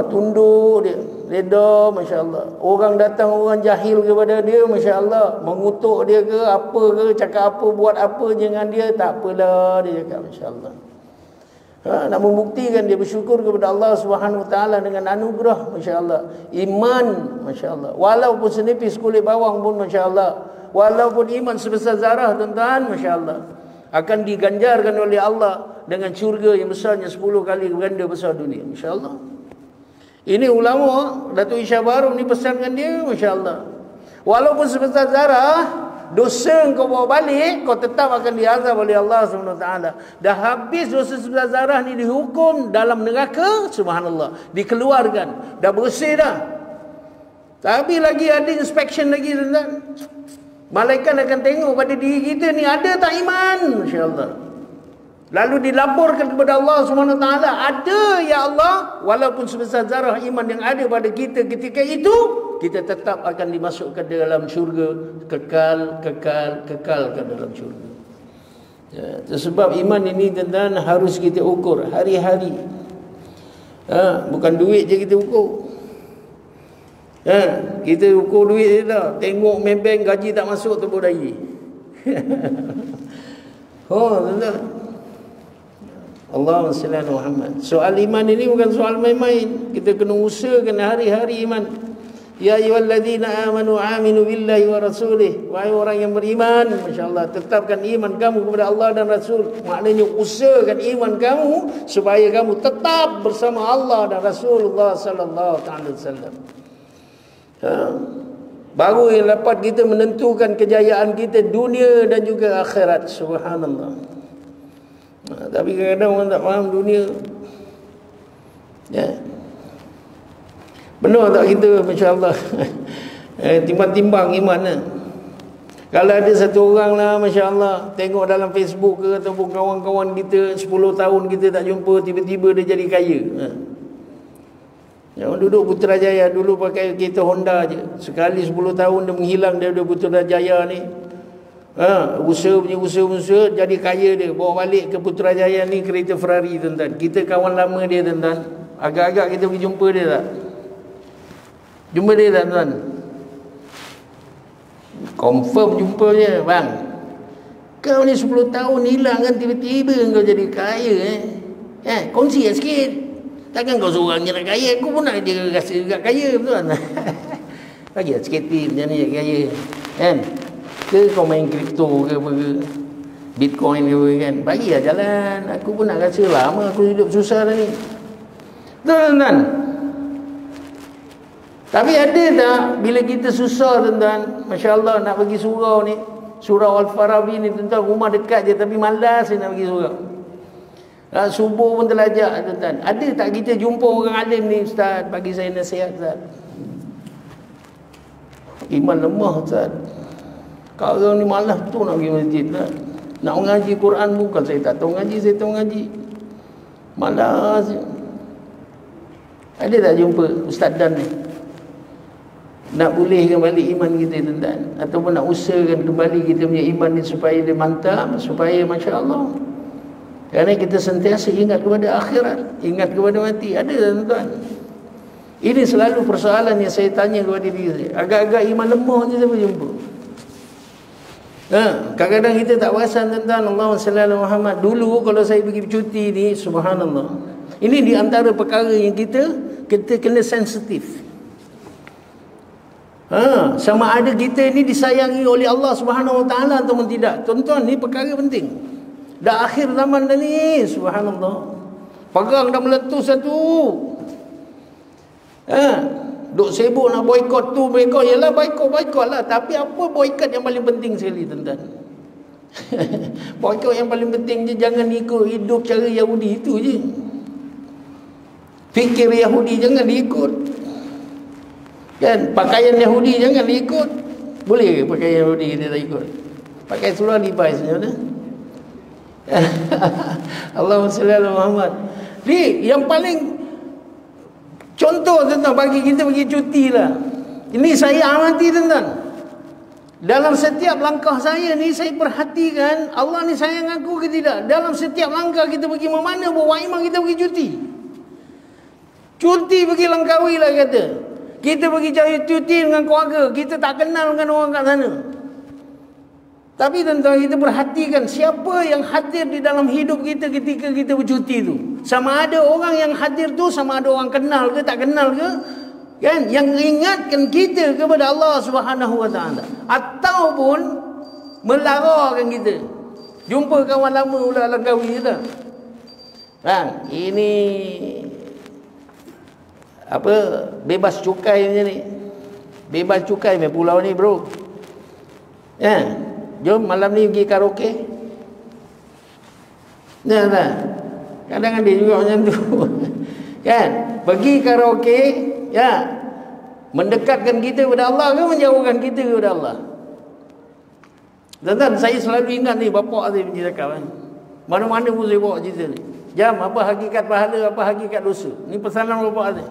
Tunduk dia, reda, Masya Allah. Orang datang, orang jahil kepada dia, Masya Allah, mengutuk dia ke apa ke, cakap apa, buat apa dengan dia, tak apalah, dia cakap, Masya Allah. Nak membuktikan dia bersyukur kepada Allah Subhanahu Wa Taala dengan anugerah, Masya Allah. Iman, Masya Allah. Walaupun senipis kulit bawang pun, Masya Allah, Walaupun iman sebesar zarah tuan-tuan, masya-Allah, akan diganjarkan oleh Allah dengan syurga yang besarnya 10 kali ganda besar dunia. Masya-Allah. Ini ulama Datuk Isya Barum ni pesankan dia, masya-Allah. Walaupun sebesar zarah, dosa kau bawa balik, kau tetap akan diazab oleh Allah SWT. Dah habis dosa sebesar zarah ni dihukum dalam neraka, subhanallah, dikeluarkan, dah bersih dah. Tapi lagi ada inspection lagi, tuan-tuan. Malaikat akan tengok pada diri kita ni ada tak iman, masya-Allah. Lalu dilaporkan kepada Allah SWT, ada ya Allah, walaupun sebesar zarah iman yang ada pada kita ketika itu, kita tetap akan dimasukkan dalam syurga, kekal ke dalam syurga. Ya, sebab iman ini tuan-tuan harus kita ukur hari-hari. Bukan duit je kita ukur. Kita ukur duit je dah. Tengok main bank gaji tak masuk tepuk dahi. Tuan-tuan. Allahumma salli ala Muhammad. Soal iman ini bukan soal main-main. Kita kena usahakan hari-hari iman. Ya ayyuhalladzina amanu aminu billahi wa rasulih. Wahai orang yang beriman, masya-Allah, tetapkan iman kamu kepada Allah dan Rasul. Maknanya usahakan iman kamu supaya kamu tetap bersama Allah dan Rasulullah sallallahu alaihi wasallam. Baru yang dapat kita menentukan kejayaan kita dunia dan juga akhirat, subhanallah. Tapi kadang-kadang orang tak faham dunia. Ya. Benar tak kita, masya-Allah, timbang-timbang iman lah. Kalau ada satu orang lah, masya-Allah, tengok dalam Facebook ke ataupun kawan-kawan kita 10 tahun kita tak jumpa, tiba-tiba dia jadi kaya. Yang duduk Putrajaya dulu pakai kereta Honda je, sekali 10 tahun dia menghilang daripada Putrajaya ni. Usaha jadi kaya dia, bawa balik ke Putrajaya ni kereta Ferrari, tuan-tuan. Kita kawan lama dia, tuan-tuan. Agak-agak kita pergi jumpa dia tak? Jumpa dia tak, tuan? Confirm jumpa je, bang. Kau ni 10 tahun hilang kan, tiba-tiba kau jadi kaya kongsi sikit. Takkan kau seorang je nak kaya, aku pun nak dia rasa juga kaya, tuan. Bagi sikit tip macam ni kaya, kan? Ke kau main kripto ke apa ke, Bitcoin ke apa, kan? Bagilah jalan. Aku pun nak rasa lama aku hidup susah dah ni, tuan-tuan. Tapi ada tak bila kita susah, tuan-tuan, masya-Allah, nak pergi surau ni, surau Al-Farabi ni, tuan-tuan, rumah dekat je tapi malas nak pergi surau. Subuh pun terlajak, tuan-tuan. Ada tak kita jumpa orang alim ni, ustaz, bagi saya nasihat, ustaz. Iman lemah, ustaz. Sekarang ni malas betul nak pergi masjid, ustaz. Nak mengaji Quran bukan saya tak tahu ngaji, saya tahu ngaji. Malas. Ada tak jumpa Ustaz Dan ni? Nak pulihkan balik iman kita, tuan-tuan, ataupun nak usahakan kembali kita punya iman ni supaya dia mantap, supaya masya-Allah. Kerana kita sentiasa ingat kepada akhirat, ingat kepada mati. Ada, tuan-tuan? Ini selalu persoalan yang saya tanya kepada diri saya. Agak-agak iman lemah je saya jumpa. Kadang-kadang kita tak perasan, tuan-tuan. Allahumma salli ala Muhammad. Dulu kalau saya pergi cuti ni, subhanallah, ini di antara perkara yang kita kena sensitif. Sama ada kita ni disayangi oleh Allah Subhanahu Wa Taala ataupun tidak. Tuan-tuan, ni perkara penting. Dah akhir zaman dah ni, subhanallah. Perang dah meletus satu. Duk sibuk nak boikot tu, boikot. Yalah, boikot lah. Tapi apa boikot yang paling penting sekali, tuan-tuan? Boikot yang paling penting je, jangan ikut hidup cara Yahudi itu je. Fikir Yahudi jangan diikut, kan? Pakaian Yahudi jangan diikut. Boleh ke pakaian Yahudi kita tak ikut? Pakai seluar Levi's macam mana? Allahumma salli ala Muhammad. Ni yang paling contoh, tuan-tuan, bagi kita pergi cuti lah. Ini saya amati, tuan-tuan. Dalam setiap langkah saya ni, saya perhatikan Allah ni sayang aku ke tidak. Dalam setiap langkah kita pergi mana, bawa imam kita pergi cuti. Cuti pergi Langkawi lah kata. Kita pergi cari cuti dengan keluarga, kita tak kenal dengan orang kat sana. Tapi tuan-tuan, kita perhatikan siapa yang hadir di dalam hidup kita ketika kita bercuti tu. Sama ada orang yang hadir tu, sama ada orang kenal ke tak kenal ke, Kan? Yang ingatkan kita kepada Allah Subhanahu wa taala ataupun melarangkan kita. Jumpa kawan lama ulang langkawi je tak? Kan? Ini apa, bebas cukai macam ni. Bebas cukai macam pulau ni bro. Ya. Jom malam ni pergi karaoke. Ya tak? Kadang-kadang dia juga macam tu. Kan? Pergi karaoke, ya. Mendekatkan kita kepada Allah ke menjauhkan kita kepada Allah? Tuan-tuan, saya selalu ingat ni bapak saya punya cakap kan. Mana-mana pun saya bawa cerita ni. Jam, apa hakikat pahala, apa hakikat dosa. Ni pesanan bapak saya.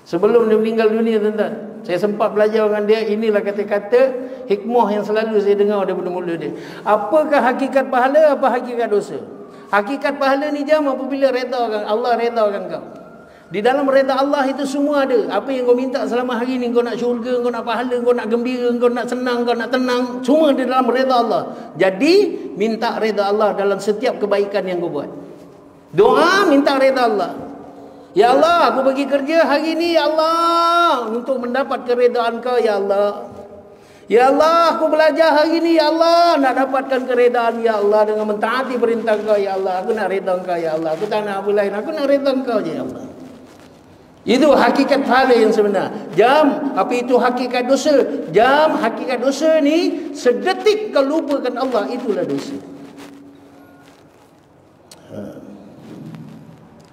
Sebelum dia meninggal dunia, tuan-tuan, saya sempat belajar dengan dia. Inilah kata-kata hikmah yang selalu saya dengar daripada mulut dia. Apakah hakikat pahala, apa hakikat dosa? Hakikat pahala ni jam apabila redakan Allah, redakan kau. Di dalam reda Allah itu semua ada. Apa yang kau minta selama hari ni, kau nak syurga, kau nak pahala, kau nak gembira, kau nak senang, kau nak tenang, semua di dalam reda Allah. Jadi minta reda Allah dalam setiap kebaikan yang kau buat. Doa minta reda Allah. Ya Allah, aku pergi kerja hari ni, ya Allah, untuk mendapat keredaan kau, ya Allah. Ya Allah, aku belajar hari ni, ya Allah, nak dapatkan keredaan, ya Allah, dengan mentaati perintah kau, ya Allah. Aku nak reda kau, ya Allah. Aku tak nak apa lain, aku nak reda kau je, ya Allah. Itu hakikat pahala yang sebenar. Jam, apa itu hakikat dosa? Jam, hakikat dosa ni, sedetik kau lupakan Allah, itulah dosa.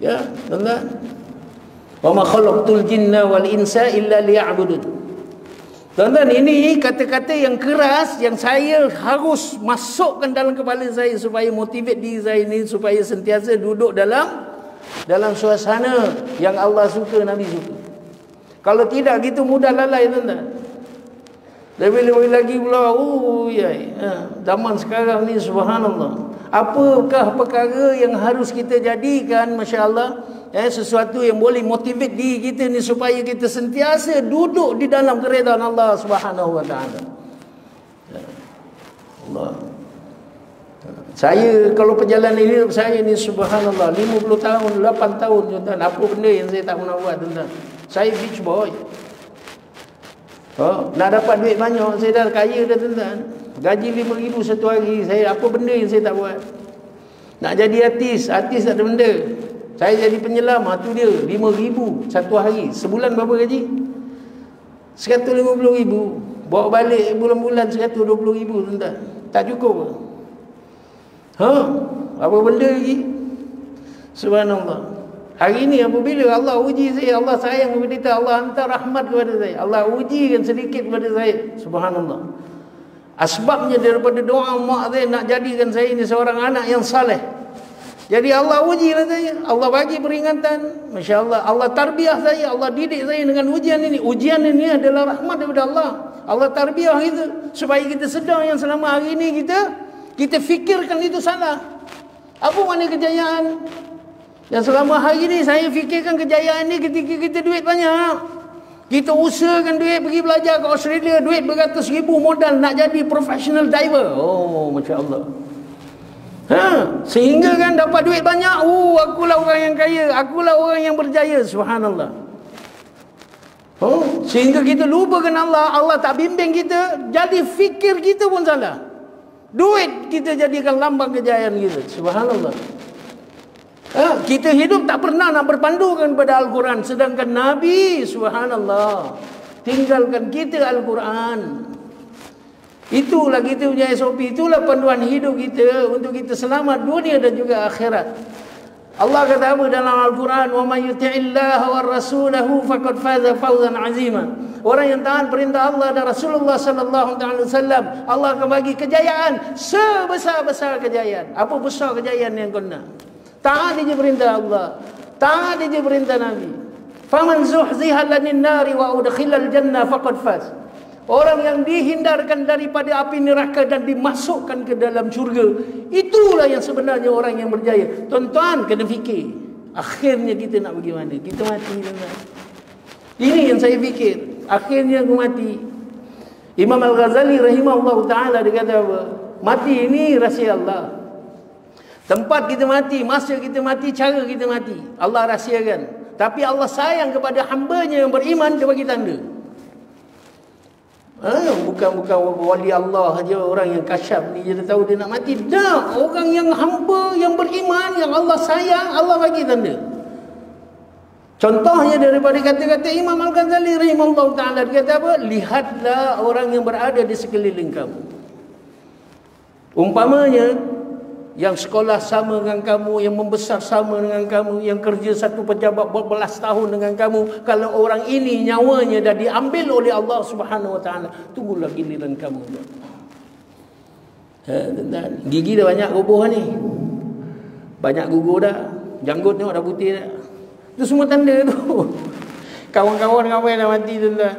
Ya, tuan-tuan. Wa ma khalaqtul jinna wal insa illa liya'budun. Tuan-tuan, ini kata-kata yang keras yang saya harus masukkan dalam kepala saya supaya motivate diri saya ini supaya sentiasa duduk dalam suasana yang Allah suka, Nabi suka. Kalau tidak gitu mudah lalai, tuan-tuan. Lebih-lebih lagi pula, zaman sekarang ni subhanallah. Apakah perkara yang harus kita jadikan, masya-Allah, sesuatu yang boleh motivate diri kita ni supaya kita sentiasa duduk di dalam keredaan Allah Subhanahu wa taala. Allah. Saya kalau perjalanan hidup saya ni subhanallah 50 tahun, 8 tahun, tuan-tuan, apa benda yang saya tak pernah buat, tuan-tuan. Saya beach boy. Nak dapat duit banyak, saya dah kaya dah, tuan-tuan. Gaji 5,000 satu hari. Saya apa benda yang saya tak buat? Nak jadi artis tak ada benda. Saya jadi penyelam, tu dia 5,000 satu hari. Sebulan berapa gaji? 150,000. Bawa balik bulan-bulan 120,000, tuan-tuan. Tak cukup. Apa benda lagi? Subhanallah. Hari ini apabila Allah uji saya, Allah sayang kepada kita, Allah hantar rahmat kepada saya, Allah ujikan sedikit kepada saya. Subhanallah. Asbabnya daripada doa mak saya nak jadikan saya ini seorang anak yang saleh. Jadi Allah ujilah saya, Allah bagi peringatan, masya-Allah, Allah tarbiyah saya, Allah didik saya dengan ujian ini. Ujian ini adalah rahmat daripada Allah. Allah tarbiyah itu supaya kita sedar yang selama hari ini kita fikirkan itu salah. Apa makna kejayaan? Yang selama hari ini saya fikirkan kejayaan ini ketika kita duit banyak. Kita usahakan duit pergi belajar ke Australia, duit beratus ribu modal nak jadi professional diver. Oh, masya-Allah. Sehingga kan dapat duit banyak, akulah orang yang kaya, akulah orang yang berjaya, subhanallah. Sehingga kita lupakan Allah, Allah tak bimbing kita, jadi fikir kita pun salah. Duit kita jadikan lambang kejayaan kita, subhanallah. Kita hidup tak pernah nak berpandukan pada Al-Quran, sedangkan Nabi, subhanallah, tinggalkan kita Al-Quran. Itulah kita punya SOP, itulah panduan hidup kita untuk kita selamat dunia dan juga akhirat. Allah kata apa dalam Al-Quran? "Wa may yuti'illaha war rasulahu faqad faza fawzan 'azima." Orang yang taat perintah Allah dan Rasulullah sallallahu alaihi wasallam, Allah akan bagi kejayaan sebesar-besar kejayaan. Apa besar kejayaan yang kau nak? Taat dia perintah Allah, taat dia perintah Nabi. Faman zuhziha 'anil nari wa udkhilal jannah faqad faz. Orang yang dihindarkan daripada api neraka dan dimasukkan ke dalam syurga, itulah yang sebenarnya orang yang berjaya. Tuan-tuan kena fikir, akhirnya kita nak bagaimana? Kita mati, tuan-tuan. Ini yang saya fikir, akhirnya aku mati. Imam Al-Ghazali rahimahullah ta'ala dia kata apa? Mati ini rahsia Allah. Tempat kita mati, masa kita mati, cara kita mati, Allah rahsiakan. Tapi Allah sayang kepada hamba-Nya yang beriman, dia bagi tanda. Bukan wali Allah aja, orang yang kasyaf ni dia tahu dia nak mati. Tak, orang yang hamba yang beriman, yang Allah sayang, Allah bagi tanda. Contohnya daripada kata-kata Imam Al-Ghazali rahimahullah ta'ala, dia kata apa? Lihatlah orang yang berada di sekeliling kamu. Umpamanya, yang sekolah sama dengan kamu, yang membesar sama dengan kamu, yang kerja satu pejabat berbelas tahun dengan kamu, kalau orang ini nyawanya dah diambil oleh Allah Subhanahu Wa Taala, tunggulah giliran kamu. Gigi dah banyak gugur ni, banyak gugur dah, janggut tengok dah putih dah. Itu semua tanda tu. Kawan-kawan ramai dah mati tuan-tuan.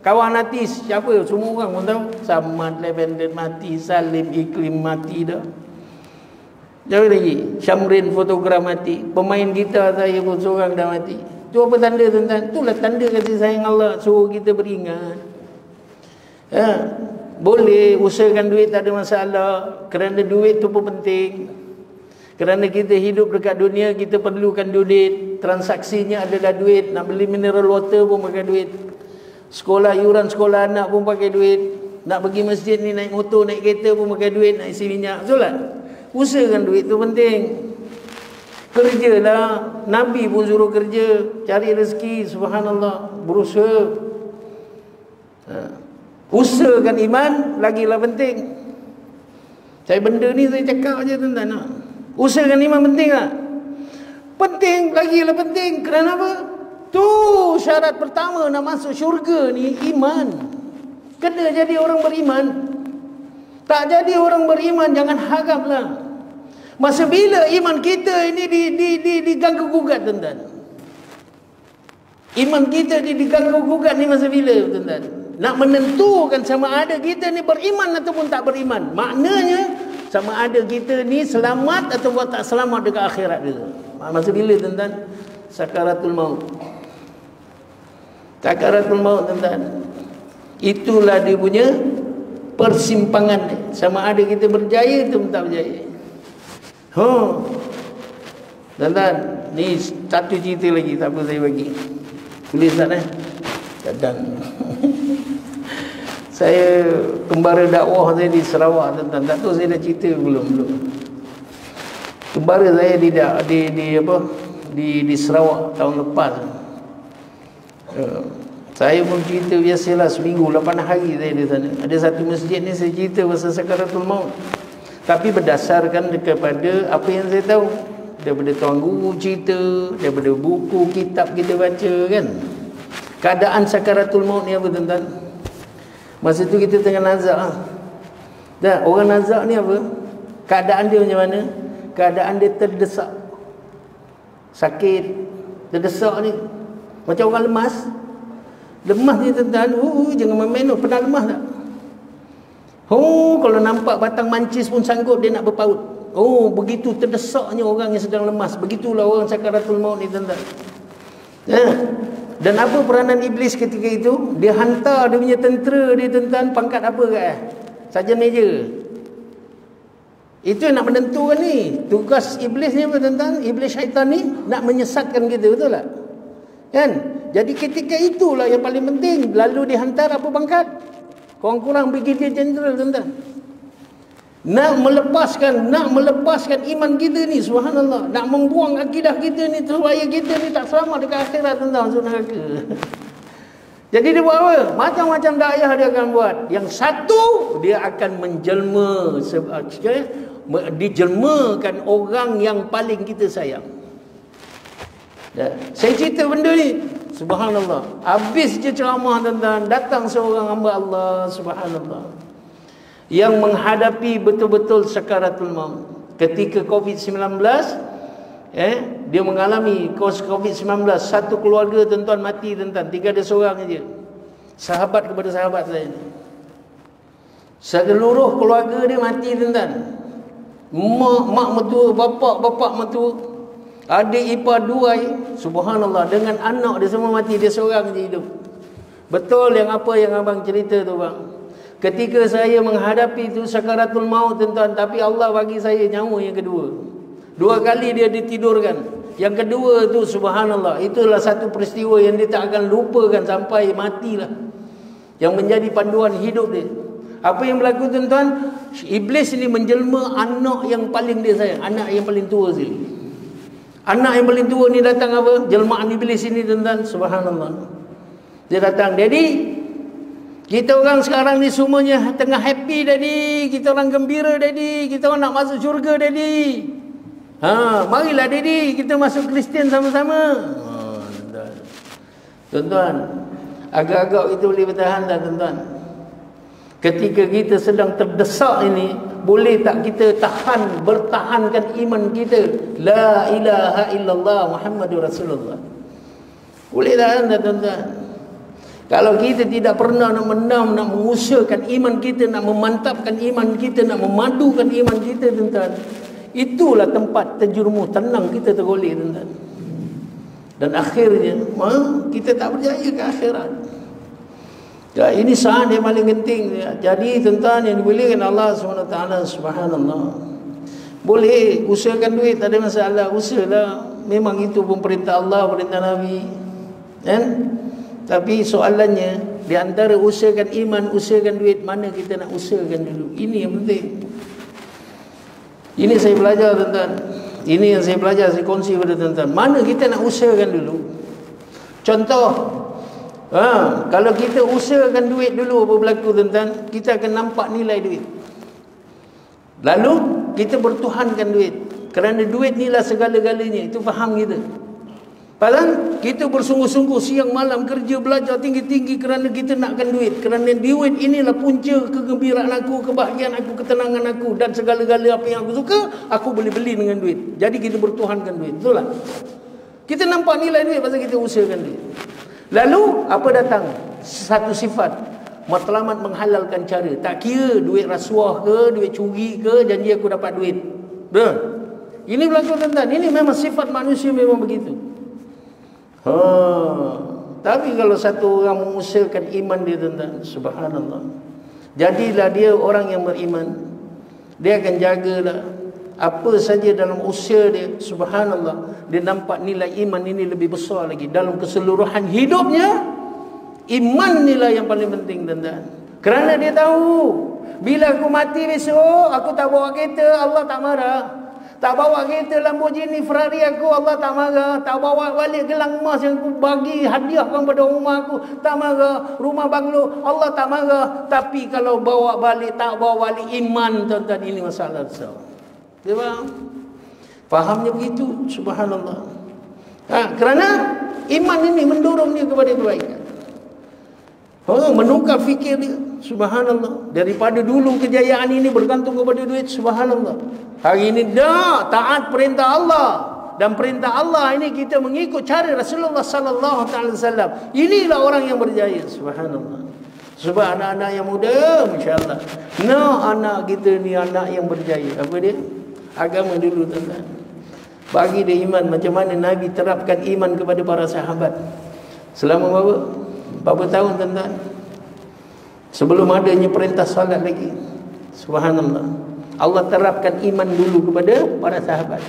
Kawan artis siapa? Semua orang pun tahu. Samad Lavender mati, Salim Iklim mati dah. Jauh lagi, Syamrin fotograf mati, pemain gitar saya pun seorang dah mati. Itu apa tanda tuan-tuan? Itulah tanda kasih sayang Allah, suruh kita beringat. Boleh usahakan duit, tak ada masalah, kerana duit tu pun penting. Kerana kita hidup dekat dunia, kita perlukan duit. Transaksinya adalah duit. Nak beli mineral water pun pakai duit. Sekolah, yuran sekolah anak pun pakai duit. Nak pergi masjid ni, naik motor, naik kereta pun pakai duit. Nak isi minyak, betul tak? Usahakan duit tu penting. Kerjalah. Nabi pun suruh kerja, cari rezeki, subhanallah, berusaha. Usahakan iman lagilah penting. Saya benda ni saya cakap je tuan-tuan. Usahakan iman penting tak? Penting, lagilah penting. Kerana apa? Tu syarat pertama nak masuk syurga ni, iman. Kena jadi orang beriman. Tak jadi orang beriman, jangan haraplah. Masa bila iman kita ini diganggu gugat tuan-tuan? Iman kita diganggu gugat ni masa bila tuan-tuan? Nak menentukan sama ada kita ni beriman ataupun tak beriman. Maknanya sama ada kita ni selamat ataupun tak selamat dekat akhirat dia. Masa bila tuan-tuan? Sakaratul maut. Sakaratul maut tuan-tuan. Itulah dia punya persimpangan dia. Sama ada kita berjaya ataupun tak berjaya. Tuan-tuan, ni satu cerita lagi, tak apa saya bagi. Tulis tak Kadang saya kembara dakwah saya di Sarawak tuan-tuan. Tak tahu saya dah cerita belum. Kembara saya di Sarawak tahun lepas. Saya pun cerita biasalah, seminggu 8 hari saya di sana. Ada satu masjid ni saya cerita pasal sakaratul maut. Tapi berdasarkan kepada apa yang saya tahu, daripada tuan guru cerita, daripada buku kitab kita baca kan. Keadaan sakaratul maut ni apa tuan-tuan? Masa tu kita tengah nazak. Dan orang nazak ni apa? Keadaan dia macam mana? Keadaan dia terdesak. Sakit, terdesak ni. Macam orang lemas. Lemas ni tuan-tuan, jangan main-main. Pernah lemas tak? Kalau nampak batang mancis pun sanggup dia nak berpaut. Begitu terdesaknya orang yang sedang lemas. Begitulah orang sakaratul maut ni tuan-tuan. Dan apa peranan iblis ketika itu? Dia hantar dia punya tentera dia tuan-tuan, pangkat apa kat sarjan meja. Itu yang nak menentukan ni. Tugas iblis ni apa tuan-tuan? Iblis syaitan ni nak menyesatkan kita, betul tak? Kan? Jadi ketika itulah yang paling penting. Lalu dihantar apa pangkat? Kurang-kurang brigadier general tuan-tuan. Nak melepaskan iman kita ni, subhanallah. Nak membuang akidah kita ni supaya kita ni tak selamat dekat akhirat tuan-tuan, masuk neraka. Jadi dia buat apa? Macam-macam dakwah dia akan buat. Yang satu, dia akan menjelma, dijelmakan orang yang paling kita sayang. Saya cerita benda ni, subhanallah. Habis je ceramah tuan-tuan, datang seorang hamba Allah, subhanallah, yang menghadapi betul-betul sakaratul maut. Ketika COVID-19, dia mengalami COVID-19. Satu keluarga tuan-tuan mati tuan-tuan. 3 ada seorang aja. Sahabat kepada sahabat saya ni. Seluruh keluarga dia mati tuan-tuan. Mak mertua, bapak mertua, adik ipar 2, subhanallah, dengan anak dia semua mati. Dia seorang je hidup. Betul yang apa yang abang cerita tu bang. Ketika saya menghadapi itu sakaratul maut tuan-tuan, tapi Allah bagi saya nyawa yang kedua. 2 kali dia ditidurkan. Yang kedua tu subhanallah, itulah satu peristiwa yang dia tak akan lupakan sampai matilah, yang menjadi panduan hidup dia. Apa yang berlaku tuan-tuan? Iblis ini menjelma anak yang paling dia sayang, anak yang paling tua sekali. Anak yang paling tua ni datang apa? Jelmaan iblis ini tuan-tuan, subhanallah. Dia datang, "Daddy, kita orang sekarang ni semuanya tengah happy, Daddy. Kita orang gembira, Daddy. Kita orang nak masuk syurga, Daddy. Marilah Daddy, kita masuk Kristian sama-sama." Tuan-tuan, agak-agak kita boleh bertahan tak tuan-tuan? Ketika kita sedang terdesak ini, boleh tak kita bertahankan iman kita? La ilaha illallah Muhammadur Rasulullah. Boleh tak tuan-tuan? Kalau kita tidak pernah nak mengusahakan iman kita, nak memantapkan iman kita, nak memadukan iman kita tuan-tuan, itulah tempat terjerumus, tenang kita tergolek tuan-tuan. Dan akhirnya kita tak berjaya ke akhirat. Ya, ini saat yang paling penting. Jadi tuan-tuan yang dimuliakan Allah SWT, subhanallah, boleh usahakan duit, tak ada masalah, usahalah. Memang itu pun perintah Allah, perintah Nabi, kan? Tapi soalannya, di antara usahakan iman, usahakan duit, mana kita nak usahakan dulu? Ini yang penting. Ini saya belajar tuan-tuan. Ini yang saya belajar, saya kongsi kepada tuan-tuan. Mana kita nak usahakan dulu? Contoh, kalau kita usahakan duit dulu, apa berlaku tuan-tuan? Kita akan nampak nilai duit. Lalu kita bertuhankan duit, kerana duit inilah segala-galanya. Itu faham kita. Padahal kita bersungguh-sungguh siang malam kerja, belajar tinggi-tinggi kerana kita nakkan duit. Kerana duit inilah punca kegembiraan aku, kebahagiaan aku, ketenangan aku, dan segala-gala apa yang aku suka, aku boleh beli dengan duit. Jadi kita bertuhankan duit. Betul tak? Kita nampak nilai duit pasal kita usahakan duit. Lalu apa datang? Satu sifat, matlamat menghalalkan cara. Tak kira duit rasuah ke, duit curi ke, janji aku dapat duit. Betul? Ini berlaku tuan-tuan. Ini memang sifat manusia, memang begitu. Tapi kalau satu orang mengusahakan iman dia tuan-tuan, subhanallah, jadilah dia orang yang beriman. Dia akan jagalah apa saja dalam usaha dia, subhanallah, dia nampak nilai iman ini lebih besar lagi dalam keseluruhan hidupnya. Iman inilah yang paling penting tuan-tuan. Kerana dia tahu, bila aku mati besok, aku tak bawa kereta, Allah tak marah. Tak bawa kereta Lamborghini Ferrari aku, Allah tak marah. Tak bawa balik gelang emas yang aku bagi hadiahkan pada rumah aku, tak marah. Rumah banglo, Allah tak marah. Tapi kalau bawa balik, tak bawa balik iman tuan-tuan, ini masalah besar. Dia faham? Fahamnya begitu, subhanallah. Kerana iman ini mendorong dia kepada kebaikan. Menukar fikir dia, subhanallah. Daripada dulu kejayaan ini bergantung kepada duit, subhanallah. Hari ini dah taat perintah Allah, dan perintah Allah ini kita mengikut cara Rasulullah sallallahu alaihi wasallam. Inilah orang yang berjaya, subhanallah. Sebab anak-anak yang muda, masya-Allah, anak kita ni anak yang berjaya. Apa dia? Agama dulu tuan-tuan. Bagi dia iman, macam mana Nabi terapkan iman kepada para sahabat. Selama berapa tahun tuan-tuan? Sebelum adanya perintah solat lagi, subhanallah, Allah terapkan iman dulu kepada para sahabat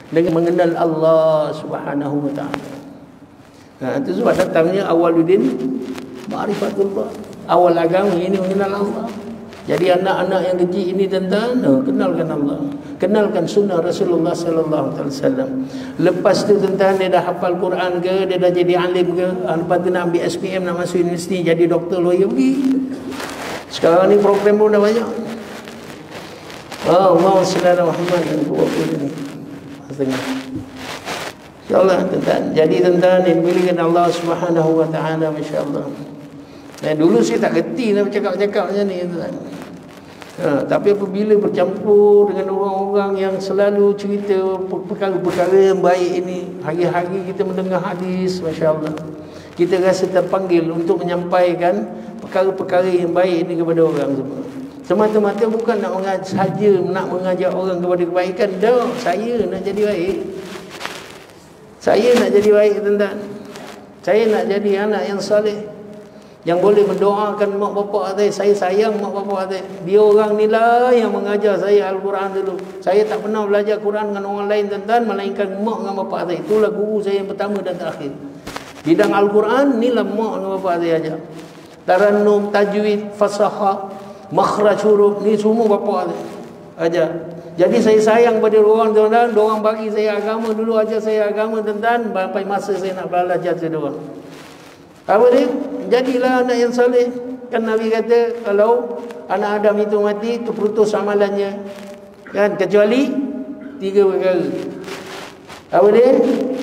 dengan mengenal Allah subhanahu wa ta'ala. Itu sebab datangnya awaluddin ma'rifatullah. Awal agama ini mengenal Allah. Jadi anak-anak yang kecil ini tuan-tuan, kenalkan Allah, kenalkan sunnah Rasulullah sallallahu alaihi wasallam. Lepas tu tuan-tuan, dia dah hafal Quran ke, dia dah jadi alim ke, lepas tu nak ambil SPM, nak masuk universiti, jadi doktor, lawyer, pergi. Sekarang ni program pun dah banyak. Allahumma salli ala Muhammad dan kuwafir ini. Setengah. InsyaAllah tuan-tuan. Jadi tuan-tuan, dimiliki Allah subhanahu wa ta'ala, masya-Allah. Dulu saya tak kerti nak bercakap-cakap macam ni tuan. Tapi apabila bercampur dengan orang-orang yang selalu cerita perkara-perkara yang baik ini, hari-hari kita mendengar hadis, masya-Allah, kita rasa terpanggil untuk menyampaikan perkara-perkara yang baik ini kepada orang semua. Semata-mata bukan nak mengajak orang kepada kebaikan. Dah, saya nak jadi baik. Saya nak jadi baik tuan-tuan. Saya nak jadi anak yang soleh. yang boleh mendoakan mak bapak saya sayang mak bapak saya. Dia orang ni lah yang mengajar saya Al-Quran dulu. Saya tak pernah belajar Quran dengan orang lain tuan-tuan, melainkan mak dengan bapak saya. Itulah guru saya yang pertama dan terakhir. Bidang Al-Quran ni lah mak dengan bapak saya ajar. Tarannum, tajwid, fasahah, makhraj huruf, ni semua bapak saya ajar. Jadi saya sayang pada orang tuan-tuan. Diorang bagi saya agama dulu, ajar saya agama tuan-tuan, sampai masa saya nak belajar saya diorang. Apa dia? Jadilah anak yang soleh. Kan Nabi kata kalau anak Adam itu mati, terputus amalannya. Kan? Kecuali 3 perkara. Apa dia?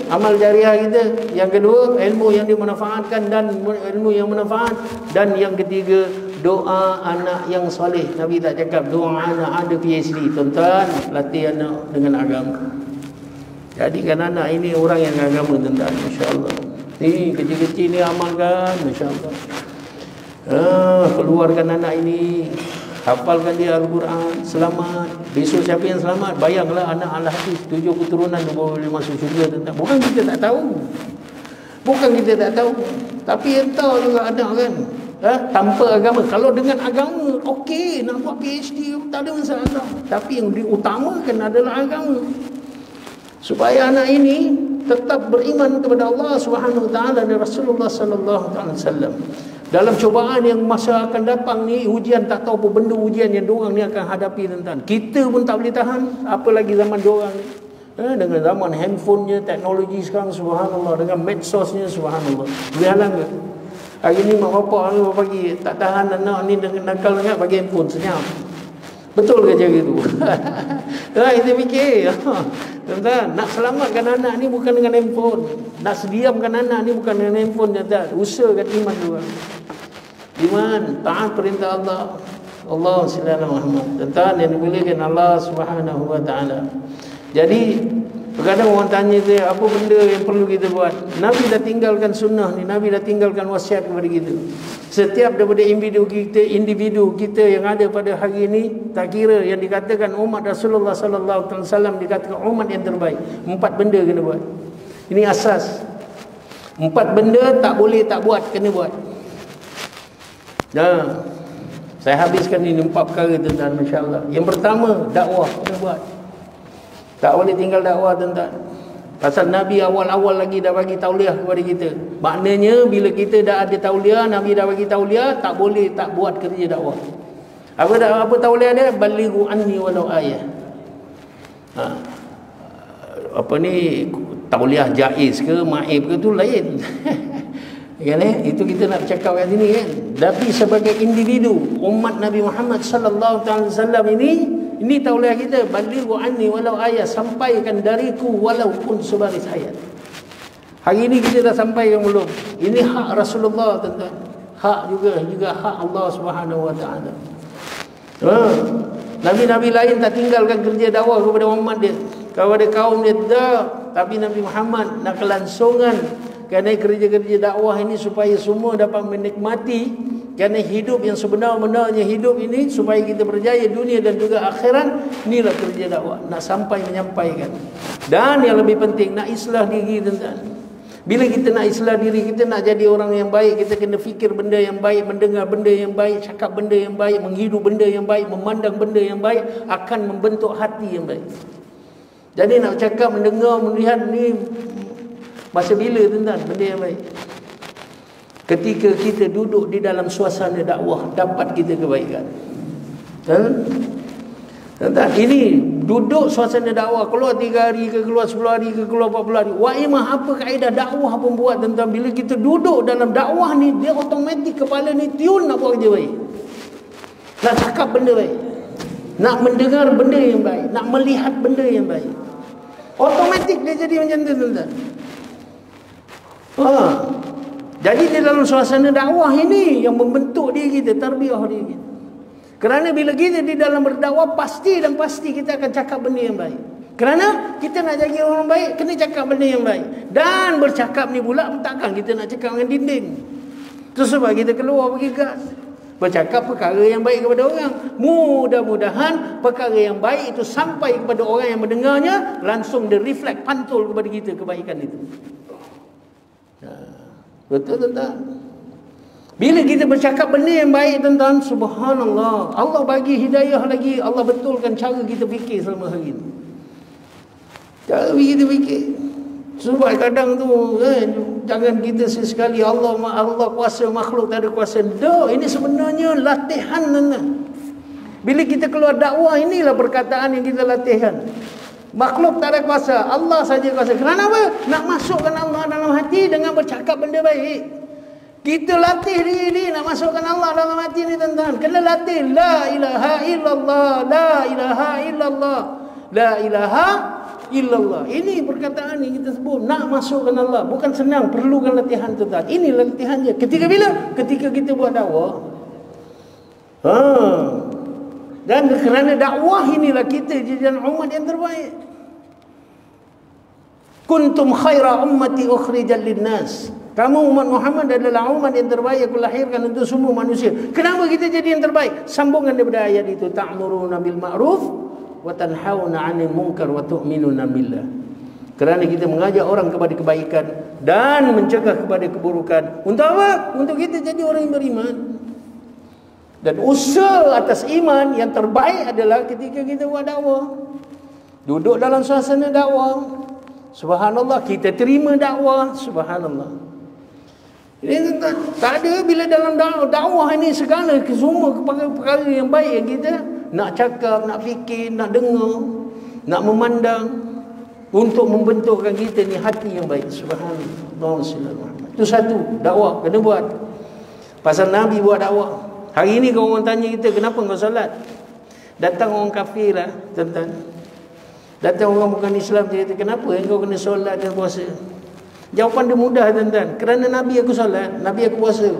Amal jariah kita. Yang kedua, ilmu yang dimanfaatkan dan ilmu yang manfaat. Dan yang ketiga, doa anak yang soleh. Nabi tak cakap doa anak ada PhD. Tuan-tuan, latih anak dengan agama. Jadikan anak ini orang yang agama tuan-tuan, insya-Allah. Ni kecil-kecil ni amalkan, masya-Allah. Keluarkan anak ini, hafalkan dia Al-Quran, selamat. Besok siapa yang selamat? Bayanglah anak Al-Hafiz 7 keturunan dia boleh masuk syurga tuan-tuan. Bukan kita tak tahu. Bukan kita tak tahu. Tapi entah juga anak kan. Tanpa agama. Kalau dengan agama, okey, nak buat PhD tak ada masalah. Tapi yang diutamakan adalah agama. Supaya anak ini tetap beriman kepada Allah Subhanahu Wa Taala dan Rasulullah Sallallahu Alaihi Wasallam. Dalam cubaan yang masa akan datang ni, ujian tak tahu apa benda ujian yang diorang ni akan hadapi tuan-tuan. Kita pun tak boleh tahan, apalagi zaman diorang ni. Dengan zaman handphonenya, teknologi sekarang, subhanallah, dengan medsosnya, subhanallah. Boleh halang ke? Hari ni mak bapak ni pagi tak tahan anak ni dengan nakal sangat, bagi handphone senyap. Betul ke cara itu? Kita fikir. Tuan-tuan, nak selamatkan anak ni bukan dengan handphone. Nak sediamkan anak ni bukan dengan handphone. Tuan-tuan, usahakan iman dulu. Iman, taat perintah Allah. Allah Subhanahu Muhammad. Tuan-tuan yang dimuliakan Allah Subhanahu Wa Taala. Jadi kadang orang tanya saya, apa benda yang perlu kita buat? Nabi dah tinggalkan sunnah ni, Nabi dah tinggalkan wasiat kepada kita. Setiap daripada individu kita yang ada pada hari ini, tak kira yang dikatakan umat Rasulullah sallallahu alaihi wasallam, dikatakan umat yang terbaik. 4 benda kena buat. Ini asas. 4 benda tak boleh tak buat, kena buat. Saya habiskan ini 4 perkara tuan-tuan, masya-Allah. Yang pertama, dakwah kena buat. Tak boleh tinggal dakwah tuan-tuan. Pasal Nabi awal-awal lagi dah bagi tauliah kepada kita. Maknanya bila kita dah ada tauliah, Nabi dah bagi tauliah, tak boleh tak buat kerja dakwah. Apa tauliah dia? Balighu anni walau ayah. Apa ni, tauliah jaiz ke maib ke tu lain. Kan itu kita nak bercakap kat sini kan. Tapi sebagai individu umat Nabi Muhammad sallallahu alaihi wasallam ini tauliah kita, balighu anni walau ayat, sampaikan dariku walaupun sebaris ayat. Hari ini kita dah sampaikan belum? Ini hak Rasulullah tuan-tuan. Hak juga hak Allah Subhanahu Wa Taala. Nabi-nabi lain tak tinggalkan kerja dakwah kepada umat dia, kepada kaum dia tak. Tapi Nabi Muhammad nak kelangsungan kerana kerja-kerja dakwah ini supaya semua dapat menikmati. Kerana hidup yang sebenar-benarnya hidup ini, supaya kita berjaya dunia dan juga akhirat. Inilah kerja dakwah, nak sampai menyampaikan. Dan yang lebih penting, nak islah diri tuan-tuan. Bila kita nak islah diri, kita nak jadi orang yang baik, kita kena fikir benda yang baik, mendengar benda yang baik, cakap benda yang baik, menghidup benda yang baik, memandang benda yang baik, akan membentuk hati yang baik. Jadi nak cakap, mendengar, melihat ni masa bila tuan-tuan benda yang baik? Ketika kita duduk di dalam suasana dakwah, dapat kita kebaikan. Ini duduk suasana dakwah, keluar 3 hari ke, keluar 10 hari ke, keluar 40 hari. Wa'imah apa kaedah dakwah pun buat tentang bila kita duduk dalam dakwah ni, dia automatik kepala ni tune nak buat kerja baik. Nak cakap benda baik, nak mendengar benda yang baik, nak melihat benda yang baik. Automatik dia jadi macam tu tuan-tuan. Jadi di dalam suasana dakwah ini yang membentuk diri kita, tarbiyah diri kita. Kerana bila kita di dalam berdakwah, pasti kita akan cakap benda yang baik. Kerana kita nak jadi orang baik, kena cakap benda yang baik. Dan bercakap ni pula, takkan kita nak cakap dengan dinding. Itu sebab kita keluar pergi gas, bercakap perkara yang baik kepada orang. Mudah-mudahan perkara yang baik itu sampai kepada orang yang mendengarnya, langsung dia reflect, pantul kepada kita kebaikan itu. Betul tak? Bila kita bercakap benda yang baik, tuan-tuan, subhanallah, Allah bagi hidayah lagi, Allah betulkan cara kita fikir selama hari ni. Cara kita fikir. Sebab kadang tu jangan kita sesekali Allah kuasa makhluk tak ada kuasa. Ini sebenarnya latihan, tuan-tuan. Bila kita keluar dakwah, inilah perkataan yang kita latihan. Makhluk tak ada kuasa, Allah saja kuasa. Kerana apa? Nak masukkan Allah dalam hati dengan bercakap benda baik. Kita latih diri nak masukkan Allah dalam hati ni, tuan-tuan. Kena latih la ilaha illallah, la ilaha illallah, la ilaha illallah. Ini perkataan yang kita sebut nak masukkan Allah. Bukan senang, perlukan latihan, tuan-tuan. Ini latihan je. Ketika bila? Ketika kita buat dakwah. Dan kerana dakwah inilah kita jadi umat yang terbaik. Kuntum khaira ummati ukhrijal linnas. Kamu umat Muhammad adalah umat yang terbaik aku lahirkan untuk semua manusia. Kenapa kita jadi yang terbaik? Sambungan daripada ayat itu, ta'muruna bil ma'ruf wa tanhauna 'anil munkar wa tu'minuna billah. Kerana kita mengajak orang kepada kebaikan dan mencegah kepada keburukan. Untuk apa? Untuk kita jadi orang yang beriman. Dan usaha atas iman yang terbaik adalah ketika kita buat dakwah. Duduk dalam suasana dakwah. Subhanallah, kita terima dakwah. Subhanallah. Ini tak ada bila dalam dakwah ini segala semua perkara yang baik yang kita nak cakap, nak fikir, nak dengar, nak memandang untuk membentukkan kita ni hati yang baik. Subhanallah. Itu satu, dakwah kena buat. Pasal Nabi buat dakwah. Hari ni kalau orang tanya kita, kenapa kau solat? Datang orang kafir lah, tuan-tuan. Datang orang bukan Islam, dia kata, kenapa kau kena solat dan puasa? Jawapan dia mudah, tuan-tuan. Kerana Nabi aku solat, Nabi aku puasa.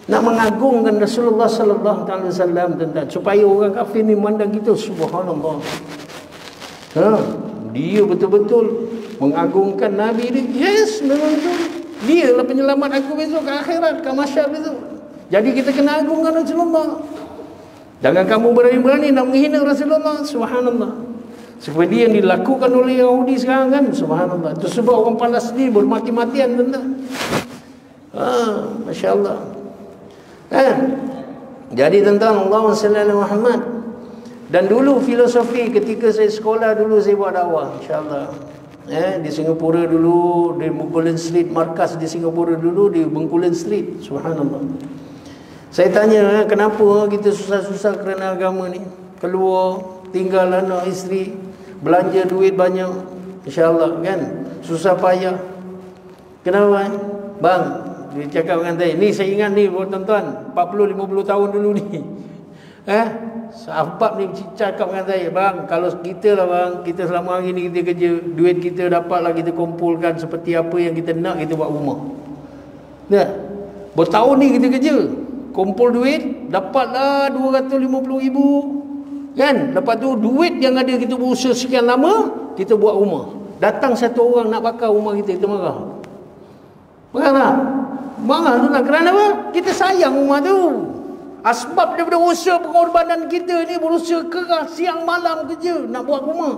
Nak mengagungkan Rasulullah sallallahu alaihi wasallam, tuan-tuan, supaya orang kafir ni memandang kita, subhanallah. Dia betul-betul mengagungkan Nabi dia. Yes, memang betul. Dia lah penyelamat aku besok ke akhirat, ke mahsyar besok. Jadi kita kena agungkan Rasulullah. Jangan kamu berani-berani nak menghina Rasulullah, subhanallah. Seperti yang dilakukan oleh Yahudi sekarang kan, subhanallah. Itu sebab orang Palestin bermati-matian, tuan-tuan. Masya Allah. Jadi tuan-tuan, Allahumma salli ala Muhammad. Dan dulu filosofi ketika saya sekolah dulu, saya buat dakwah, insya-Allah. Di Singapura dulu, di Bengkulen Street, markas di Singapura dulu di Bengkulen Street, subhanallah. Saya tanya, kenapa kita susah-susah kerana agama ni? Keluar, tinggal anak isteri, belanja duit banyak, insya-Allah kan, susah payah. Kenapa? Bang, dia cakap dengan saya, ni saya ingat ni tuan-tuan, 40-50 tahun dulu ni. Sahabat ni cakap dengan saya, bang, kalau kita lah bang, kita selama hari ni kita kerja, duit kita dapatlah kita kumpulkan seperti apa yang kita nak, kita buat rumah. Bertahun ni kita kerja, kumpul duit, dapatlah 250,000. Kan? Lepas tu duit yang ada kita berusaha sekian lama, kita buat rumah. Datang satu orang nak bakar rumah kita, kita marah. Marah tak? Marah tu nak. Kerana apa? Kita sayang rumah tu. Asbab daripada usaha pengorbanan kita ni, berusaha keras siang malam kerja nak buat rumah.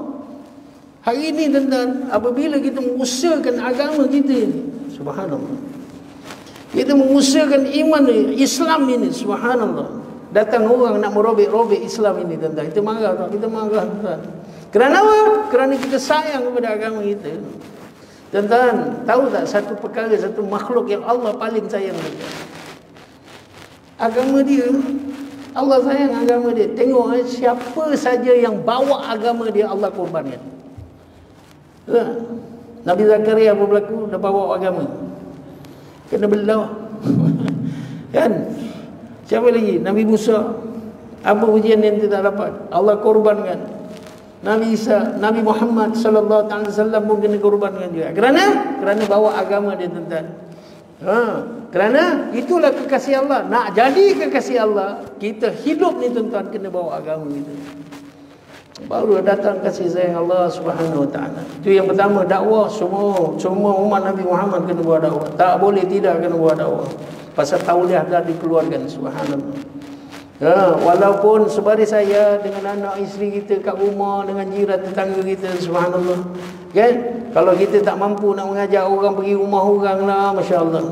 Hari ni tuan-tuan, apabila kita mengusahakan agama kita ni, subhanallah, kita mengusahakan iman ni, Islam ini, subhanallah, datang orang nak merobek-robek Islam ini, tuan-tuan, kita marah tak? Kita marah, tuan-tuan. Kerana apa? Kerana kita sayang kepada agama kita. Tuan-tuan, tahu tak satu perkara, satu makhluk yang Allah paling sayang dia? Agama dia. Allah sayang agama dia. Tengok siapa saja yang bawa agama dia, Allah korbankan. Nabi Zakaria apa berlaku? Dia bawa agama, kena belah. Kan? Siapa lagi? Nabi Musa, apa ujian yang dia tak dapat, Allah korbankan. Nabi Isa, Nabi Muhammad sallallahu alaihi wasallam pun kena korbankan juga. Kerana bawa agama dia, tuan-tuan. Kerana itulah kekasih Allah. Nak jadi kekasih Allah, kita hidup ni, tuan-tuan, kena bawa agama kita. Baru datang kasih sayang Allah Subhanahu wa taala. Itu yang pertama, dakwah. Semua umat Nabi Muhammad kena buat dakwah. Tak boleh tidak kena buat dakwah. Pasal tauliah dah dikeluarkan, subhanallah. Walaupun sebaris saya dengan anak isteri kita kat rumah, dengan jiran tetangga kita, subhanallah. Kan? Kalau kita tak mampu nak mengajak orang pergi rumah orang lah, masya-Allah.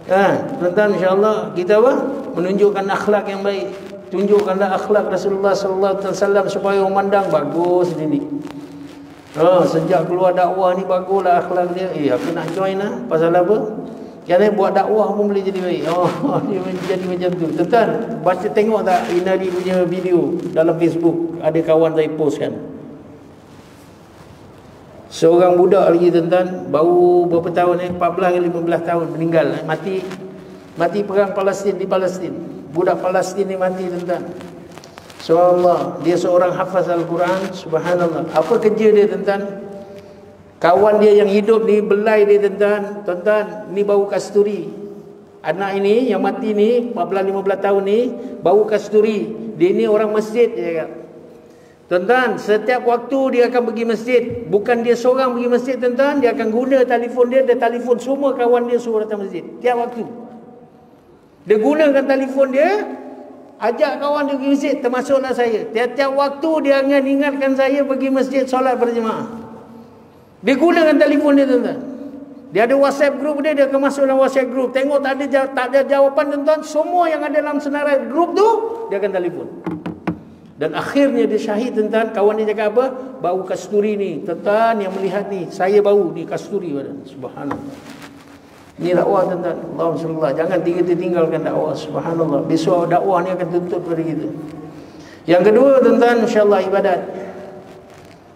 Tuan-tuan, insya-Allah kita apa? Menunjukkan akhlak yang baik. Tunjukkanlah akhlak Rasulullah sallallahu alaihi wasallam supaya orang mandang bagus ni. Sejak keluar dakwah ni baguslah akhlak dia. Aku nak join lah. Pasal apa? Kerana buat dakwah pun boleh jadi baik. Dia jadi macam tu. Tuan-tuan, baca tengok tak Inari punya video dalam Facebook. Ada kawan saya post kan. Seorang budak lagi tuan-tuan, baru berapa tahun 14 ke 15 tahun meninggal, mati perang Palestin di Palestin. Budak Palestin ni mati tuan-tuan. Subhanallah, dia seorang hafaz Al-Quran, subhanallah. Apa kerja dia tuan-tuan? Kawan dia yang hidup ni belai dia tuan-tuan. Tuan-tuan, ni bau kasturi. Anak ini yang mati ni 14-15 tahun ni bau kasturi. Dia ni orang masjid dia kata. Tuan-tuan, setiap waktu dia akan pergi masjid. Bukan dia seorang pergi masjid tuan-tuan, dia akan guna telefon dia telefon semua kawan dia suruh datang masjid. Tiap waktu dia gunakan telefon dia, ajak kawan dia pergi masjid, termasuklah saya. Tiap-tiap waktu dia akan ingatkan saya pergi masjid solat berjemaah. Dia gunakan telefon dia tuan-tuan. Dia ada WhatsApp group dia akan masuk dalam WhatsApp group. Tengok tak ada jawapan tuan-tuan, semua yang ada dalam senarai group tu dia akan telefon. Dan akhirnya dia syahid tuan-tuan. Kawan dia cakap apa? Bau kasturi ni. Tuan-tuan yang melihat ni, saya bau ni kasturi badan. Subhanallah. Ini dakwah tuan-tuan. Allahumma jangan kita tinggalkan dakwah. Subhanallah. Besok dakwah ni akan tuntut pada kita. Yang kedua tuan-tuan, insya-Allah ibadat.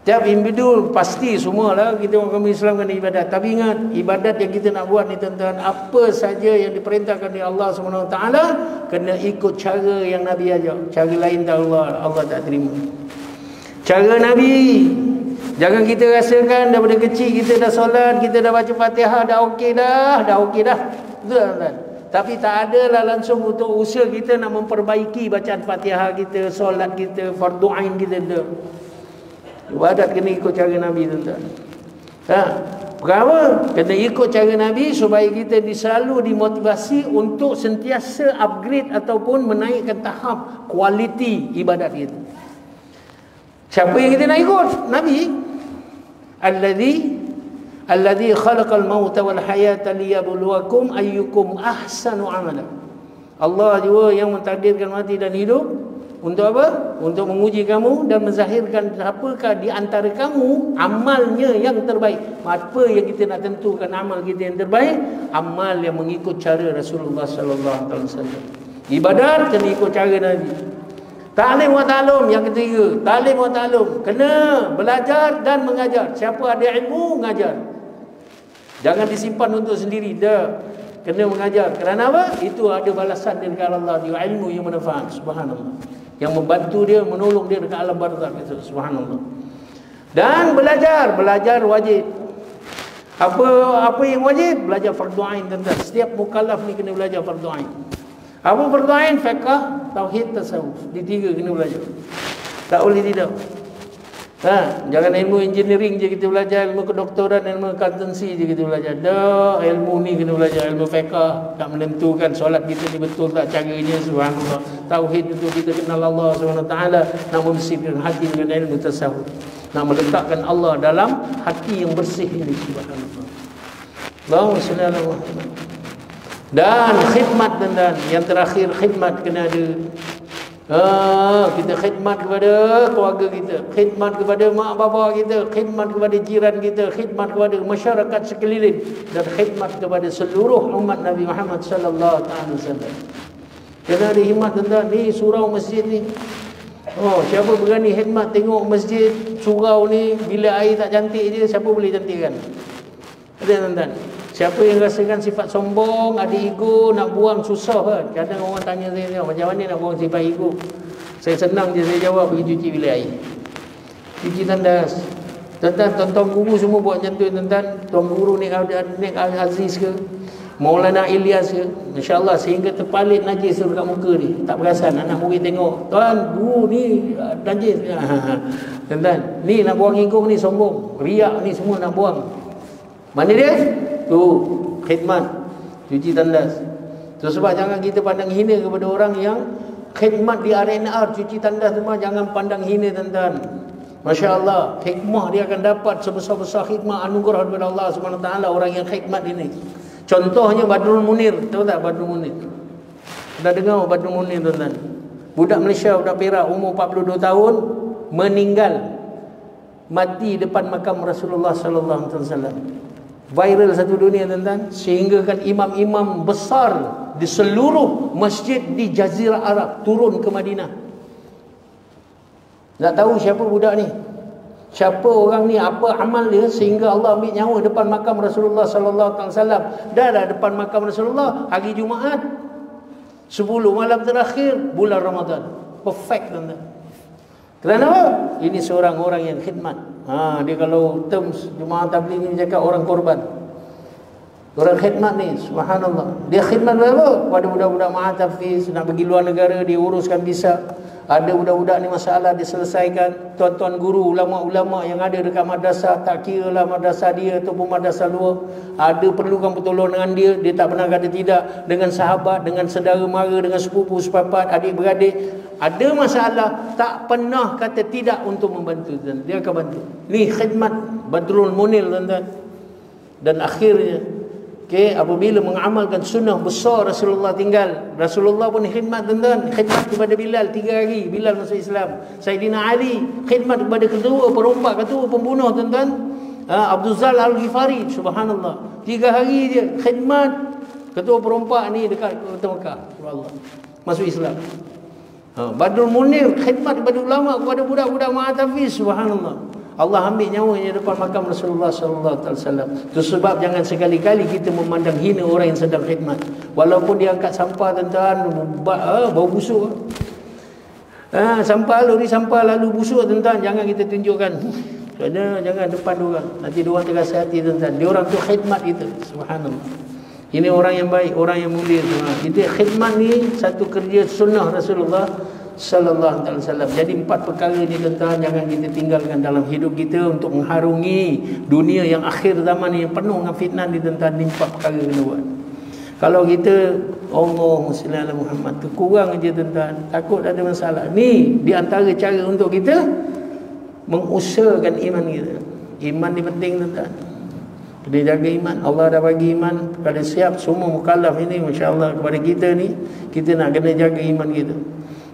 Tiap individu pasti semualah kita orang Islam kena ibadat. Tapi ingat, ibadat yang kita nak buat ni tuan-tuan, apa saja yang diperintahkan oleh Allah Subhanahu Wa Taala kena ikut cara yang Nabi ajar. Cara lain tak Allah tak terima. Cara Nabi. Jangan kita rasakan daripada kecil kita dah solat, kita dah baca Fatihah, dah okey dah. Betul tuan-tuan. Tapi tak adalah langsung untuk usaha kita nak memperbaiki bacaan Fatihah kita, solat kita, fardu ain kita tu. Ibadat kena ikut cara Nabi tuan-tuan. Pertama, kena ikut cara Nabi supaya kita selalu dimotivasi untuk sentiasa upgrade ataupun menaikkan tahap kualiti ibadat kita. Siapa yang kita nak ikut? Nabi. Alladhi khalaqal mauta wal hayata liyabluwakum ayyukum ahsanu amala. Allah juga yang mentakdirkan mati dan hidup untuk apa? Untuk menguji kamu dan menzahirkan apakah di antara kamu amalnya yang terbaik. Apa yang kita nak tentukan amal kita yang terbaik? Amal yang mengikut cara Rasulullah sallallahu alaihi wasallam. Ibadat kena ikut cara Nabi. Ta'lim wa ta'lum yang ketiga. Ta'lim wa ta'lum. Kena belajar dan mengajar. Siapa ada ilmu, mengajar. Jangan disimpan untuk sendiri. Dah. Kena mengajar. Kerana apa? Itu ada balasan dekat Allah. Dia ilmu yang manfaat. Subhanallah. Yang membantu dia, menolong dia dekat alam barzakh itu. Subhanallah. Dan belajar. Belajar wajib. Apa yang wajib? Belajar fardu ain tuan-tuan. Setiap mukallaf ni kena belajar fardu ain. Apa fardu ain? Fiqh, tauhid, tasawuf. Di tiga kena belajar. Tak boleh tidak. Jangan ilmu engineering je kita belajar, ilmu kedoktoran, ilmu accountancy je kita belajar. Dah, ilmu ni kena belajar, ilmu fiqh. Tak menentukan solat kita ni betul tak caranya, subhanallah. Tauhid itu kita kenal Allah Subhanahu taala, nak membersihkan hati dengan ilmu tasawuf. Nak meletakkan Allah dalam hati yang bersih ini, subhanallah. Allahumma shalli ala Muhammad. Dan khidmat dan yang terakhir khidmat kena ada. Kita khidmat kepada keluarga kita, khidmat kepada mak bapa kita, khidmat kepada jiran kita, khidmat kepada masyarakat sekeliling dan khidmat kepada seluruh umat Nabi Muhammad sallallahu alaihi wasallam. Kena ada himmat tuan-tuan. Ni surau masjid ni. Siapa berani khidmat tengok masjid surau ni bila air tak cantik je, siapa boleh cantikkan? Ada tuan-tuan. Siapa yang rasakan sifat sombong, ada ego, nak buang susah kan? Kadang orang tanya saya, macam mana nak buang sifat ego? Saya senang je saya jawab, pergi cuci bilik air. Cuci tandas. Tuan-tuan guru semua buat macam tu tuan-tuan. Tuan guru Nik Aziz ke, Maulana Ilyas ke, insya-Allah sehingga terpalit najis dekat muka ni. Tak perasan anak murid tengok, tuan guru ni najis. Tuan-tuan, ni nak buang ego ni sombong. Riak ni semua nak buang. Mana dia? Tu khidmat, cuci tandas. Tu sebab jangan kita pandang hina kepada orang yang khidmat di RNR, cuci tandas semua, jangan pandang hina tuan-tuan. Masya-Allah, hikmah dia akan dapat sebesar-besar hikmah anugerah daripada Allah Subhanahu taala orang yang khidmat ini. Contohnya Badrul Munir. Tahu tak Badrul Munir? Dah dengar Badrul Munir tuan-tuan? Budak Malaysia, budak Perak, umur 42 tahun, meninggal, mati depan makam Rasulullah sallallahu alaihi wasallam. Viral satu dunia tuan-tuan, sehingga kan imam-imam besar di seluruh masjid di Jazirah Arab turun ke Madinah. Nak tahu siapa budak ni? Siapa orang ni, apa amal dia sehingga Allah ambil nyawa depan makam Rasulullah sallallahu alaihi wasallam. Dah depan makam Rasulullah hari Jumaat 10 malam terakhir bulan Ramadan. Perfect tuan-tuan. Kerana apa? Ini seorang orang yang khidmat. Dia kalau terms jemaah tabligh ni cakap orang korban. Orang khidmat ni, subhanallah. Dia khidmat berapa? Pada budak-budak mahatafiz, nak pergi luar negara, dia uruskan visa. Ada budak-budak ni masalah diselesaikan. Tuan-tuan guru, ulama-ulama yang ada dekat madrasah, tak kira lah madrasah dia ataupun madrasah luar, ada perlukan pertolongan dia, dia tak pernah kata tidak. Dengan sahabat, dengan saudara mara, dengan sepupu sepapat, adik-beradik, ada masalah, tak pernah kata tidak untuk membantu. Dia akan bantu. Ni khidmat Badrul Munir tuan-tuan. Dan akhirnya apabila mengamalkan sunnah besar Rasulullah tinggal, Rasulullah pun khidmat tuan-tuan, khidmat kepada Bilal 3 hari, Bilal masuk Islam. Sayyidina Ali khidmat kepada ketua perompak, ketua pembunuh tuan-tuan, Abdul Zal Al-Ghifari, subhanallah, 3 hari dia khidmat ketua perompak ni dekat Kota Mekah, subhanallah, masuk Islam. Badrul Munir khidmat kepada ulama, kepada budak-budak mahatafiz, subhanallah. Allah ambil nyawanya depan makam Rasulullah sallallahu alaihi wasallam. Itu sebab jangan sekali-kali kita memandang hina orang yang sedang khidmat. Walaupun dia angkat sampah tuan-tuan, bau busuk. Sampah lalu busuk tuan-tuan, jangan kita tunjukkan. Jangan depan orang. Nanti diorang terasa hati tuan-tuan. Diorang tu khidmat kita. Subhanallah. Ini orang yang baik, orang yang mulia tuan. Itu khidmat ni satu kerja sunnah Rasulullah sallallahu alaihi wasallam. Jadi 4 perkara ni tuan-tuan jangan kita tinggalkan dalam hidup kita untuk mengharungi dunia yang akhir zaman ni yang penuh dengan fitnah ni tuan-tuan. Ni 4 perkara kena buat. Kalau kita Allahumma salli ala Muhammad tu kurang aja tuan-tuan, takut ada masalah. Ni di antara cara untuk kita mengusahakan iman kita. Iman ni penting tuan-tuan. Dia jaga iman. Allah dah bagi iman kepada siap semua mukallaf ini, masya-Allah, kepada kita ni, kita nak kena jaga iman kita.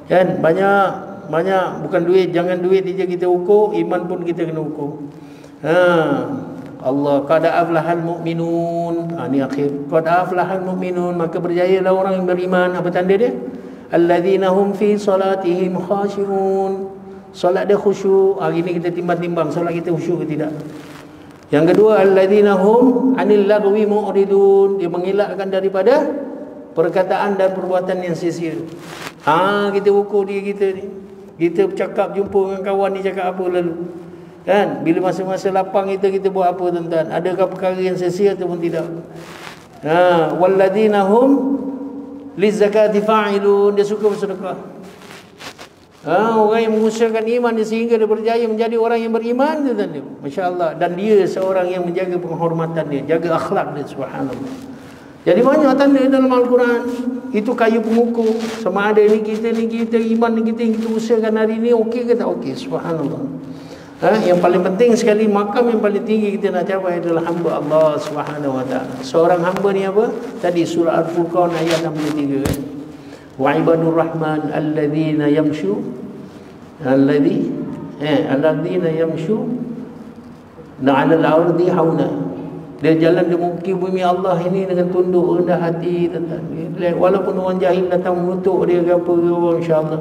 Kan banyak bukan duit, jangan duit saja kita ukur, iman pun kita kena ukur. Allah qad aflahal mu'minun. Ni akhir. Qad aflahal mu'minun, maka berjayalah orang yang beriman. Apa tanda dia? Alladzina hum fi salatihim khashi'un. Solat dia khusyuk. Hari ni kita timbang-timbang solat kita khusyuk ke tidak. Yang kedua, alladzina hum 'anil lagwi mu'ridun. Dia mengelakkan daripada perkataan dan perbuatan yang sia-sia. Kita ukur diri kita ni. Kita bercakap, jumpa dengan kawan ni, cakap apa lalu? Kan? Bila masa-masa lapang kita buat apa tuan-tuan? Adakah perkara yang sia-sia ataupun tidak? Walladzina hum lizakati fa'ilun. Dia suka bersedekah. Orang yang mengusahakan iman dia sehingga dia berjaya menjadi orang yang beriman tuan-tuan dia. Masya-Allah. Dan dia seorang yang menjaga penghormatan dia, jaga akhlak dia, subhanallah. Jadi banyak tanda dalam Al-Quran. Itu kayu pengukur. Sama ada ni kita iman ni kita yang kita usahakan hari ni okey ke tak okey. Subhanallah. Yang paling penting sekali, makam yang paling tinggi kita nak capai adalah hamba Allah Subhanahu wa taala. Seorang hamba ni apa? Tadi surah Al-Furqan ayat 63 kan. Wa ibadur rahman alladzina yamshu alladzina yamshu 'alal ardi hauna. Dia jalan di muka bumi Allah ini dengan tunduk rendah hati tuan-tuan. Walaupun orang jahil datang menutup dia ke apa ke, insya-Allah.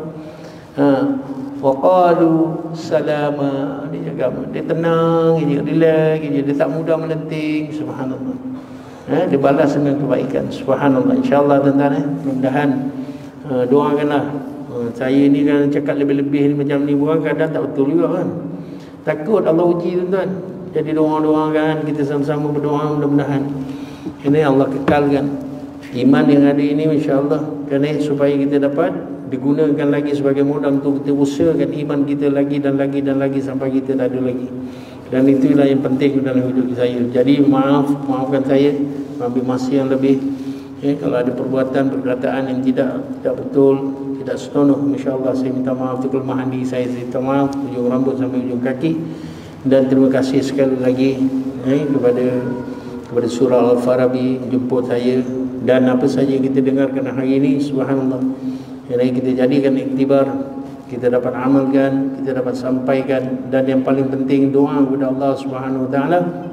Wa qalu salama. Dia jaga, dia tenang je, relax je, dia tak mudah melenting, subhanallah. Dia balas dengan kebaikan, subhanallah. Insya-Allah tuan-tuan, mudah-mudahan doakanlah. Saya ni kan cakap lebih-lebih ni macam ni, bukan kadang tak betul juga kan. Takut Allah uji tuan-tuan. Jadi doa-doakan, kita sama-sama berdoa, mudah-mudahan ini Allah kekalkan iman yang ada ini, insya-Allah, kerana supaya kita dapat digunakan lagi sebagai modal untuk kita usahakan iman kita lagi dan lagi dan lagi sampai kita tak ada lagi. Dan itulah yang penting dalam hidup saya. Jadi maafkan saya, ambil masa yang lebih. Kalau ada perkataan yang tidak betul, tidak senonoh, insya-Allah saya minta maaf. Itu kelemahan diri saya minta maaf, ujung rambut sampai ujung kaki. Dan terima kasih sekali lagi kepada kepada surah Al-Farabi menjemput saya, dan apa saja kita dengarkan hari ini, subhanallah, yang kita jadikan iktibar, kita dapat amalkan, kita dapat sampaikan, dan yang paling penting doa kepada Allah Subhanahu wa taala.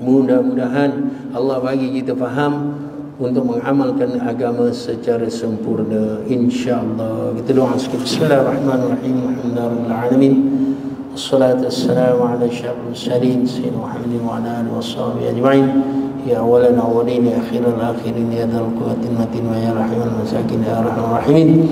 Mudah-mudahan Allah bagi kita faham untuk mengamalkan agama secara sempurna, insya-Allah. Kita doa sikit. Bismillahirrahmanirrahim. Alhamdulillahirabbil alamin. Wassalatu wassalamu ala asyrafil mursalin sayyidina Muhammadin wa ala alihi washabihi ajma'in. Ya awalan awwalin ya akhiral akhirin ya dzal quwwatil matin wa ya rahimul masakin ya arhamar rahimin.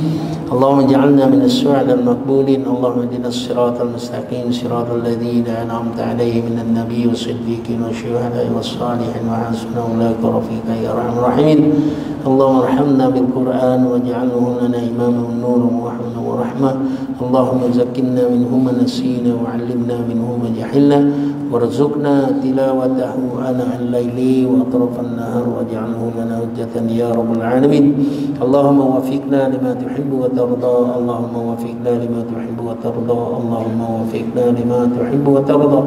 Allahumma ij'alna min as-su'adal maqbulin. Allahumma ihdinas siratal mustaqim siratal ladzina an'amta 'alaihim minan nabiyyin was-siddiqin wasyuhada'i was-shalihin wa hasuna ulaika rafiqa ya arhamar rahimin. Allahumma arhamna bil Qur'an waj'alhu lana imaman wa nuran wa rahmatan wa rahmah. Allahumma zakkilna minhu ma nasina wa 'allimna minhu ma jahilna warzuqna tilawatahu ana al-laili wa atrafan nahar waj'alhu lana hujjatan ya rabbal alamin. Allahumma wafiqna lima tuhibbu wa tarda. Allahumma wafiqna lima tuhibbu wa tarda. Allahumma wafiqna lima tuhibbu wa tarda.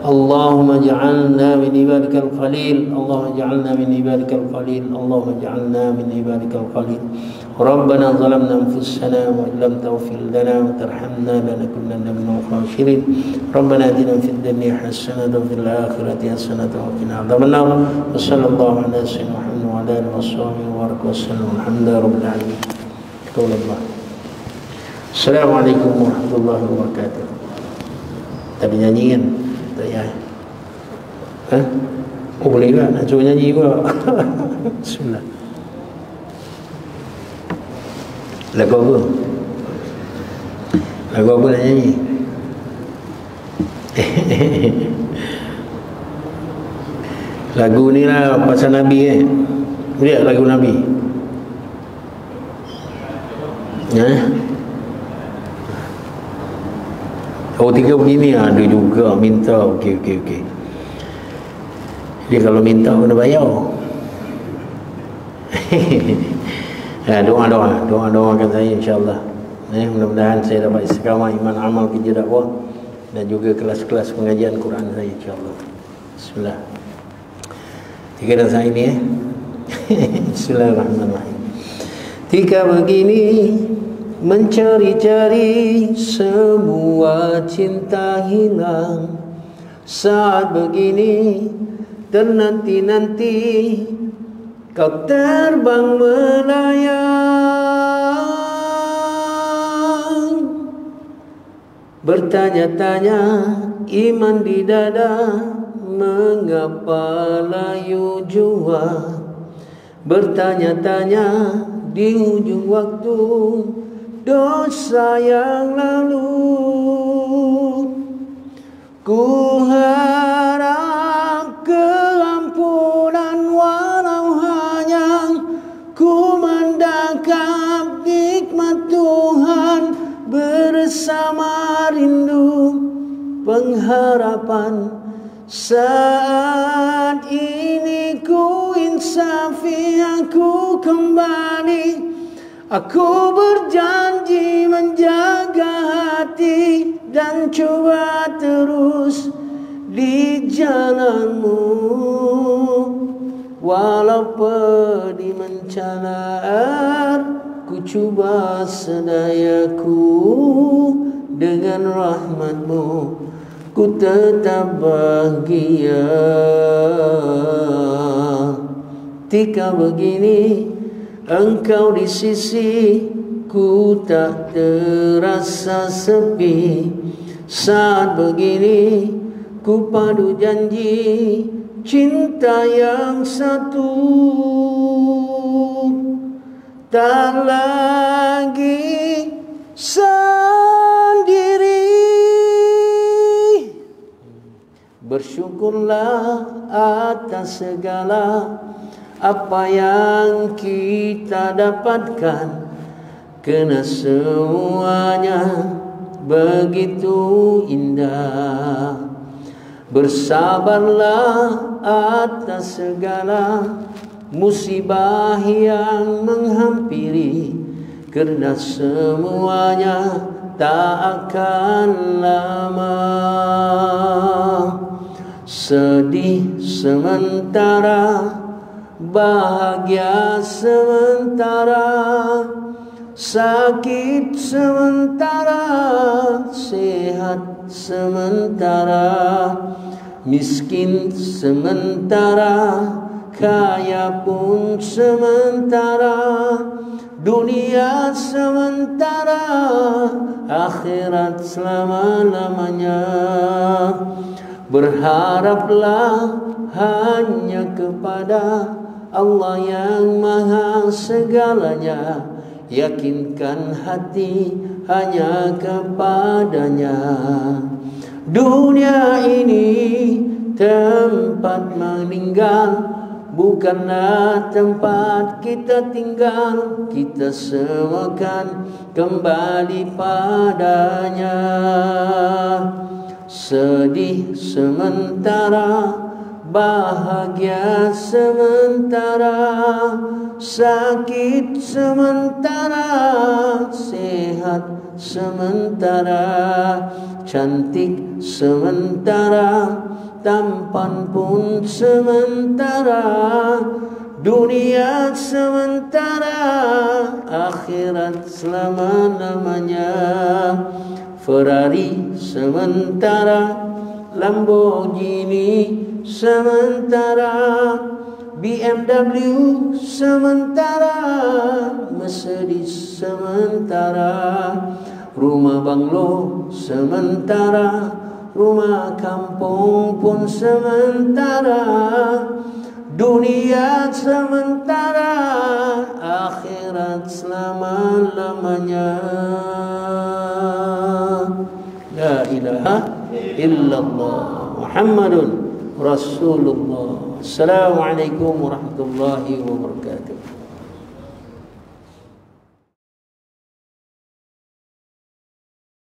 Allahumma ij'alna min ibadikal khalil. Allahumma ij'alna min ibadikal khalil. Allahumma ij'alna min ibadikal khalil. Rabbana zalamna anfusana wa illam taghfir lana wa tarhamna lanakunanna minal khasirin. Rabbana atina fid dunya hasanatan wa fil akhirati hasanatan wa qina adzabannar. Wa sallallahu ala sayyidina Muhammad wa ala alihi washabihi wa sallam. Alhamdulillahirabbil alamin. Assalamualaikum warahmatullahi wabarakatuh. Tadi nyanyi kan? Tak ya? Hah? Oh boleh kan? Nak cuba nyanyi pula. Bismillah. Lagu apa? Lagu apa nak nyanyi? Lagu ni lah pasal Nabi Lihat lagu Nabi. Oh 3 begini ada juga minta. Okey. Dia kalau minta kena bayar. Doakan saya insya-Allah. Mudah-mudahan saya dapat istiqamah iman amal kerja dakwah dan juga kelas-kelas pengajian Quran saya insya-Allah. Bismillah. 3 dan saya ini Bismillahirrahmanirrahim. Ketika begini mencari-cari semua cinta hilang, saat begini ternanti-nanti kau terbang melayang, bertanya-tanya iman di dada, mengapa layu jua, bertanya-tanya di ujung waktu dosa yang lalu. Ku harap keampunan walau hanya ku mendekap nikmat Tuhan bersama rindu pengharapan. Saat ini ku insafi, aku kembali. Aku berjanji menjaga hati dan coba terus di jalanmu, walau pedih mencalar. Ku coba sedayaku dengan rahmatmu, ku tetap bahagia. Ketika begini engkau di sisi, ku tak terasa sepi. Saat begini ku padu janji cinta yang satu, tak lagi sendiri. Bersyukurlah atas segala apa yang kita dapatkan, karena semuanya begitu indah. Bersabarlah atas segala musibah yang menghampiri, karena semuanya tak akan lama. sedih sementara, bahagia sementara, sakit sementara, sehat sementara, miskin sementara, kaya pun sementara, dunia sementara, akhirat selama-lamanya. Berharaplah hanya kepada Allah yang maha segalanya, yakinkan hati hanya kepadanya. Dunia ini tempat meninggal, bukanlah tempat kita tinggal. Kita semua akan kembali padanya. Sedih sementara, bahagia sementara, sakit sementara, sehat sementara, cantik sementara, tampan pun sementara, dunia sementara, akhirat selama-lamanya. Ferrari sementara, Lamborghini sementara, BMW sementara, Mercedes sementara, rumah banglo sementara, rumah kampung pun sementara, dunia sementara, akhirat selama-lamanya. La ilaha illallah Muhammadun Rasulullah. Assalamualaikum warahmatullahi wabarakatuh.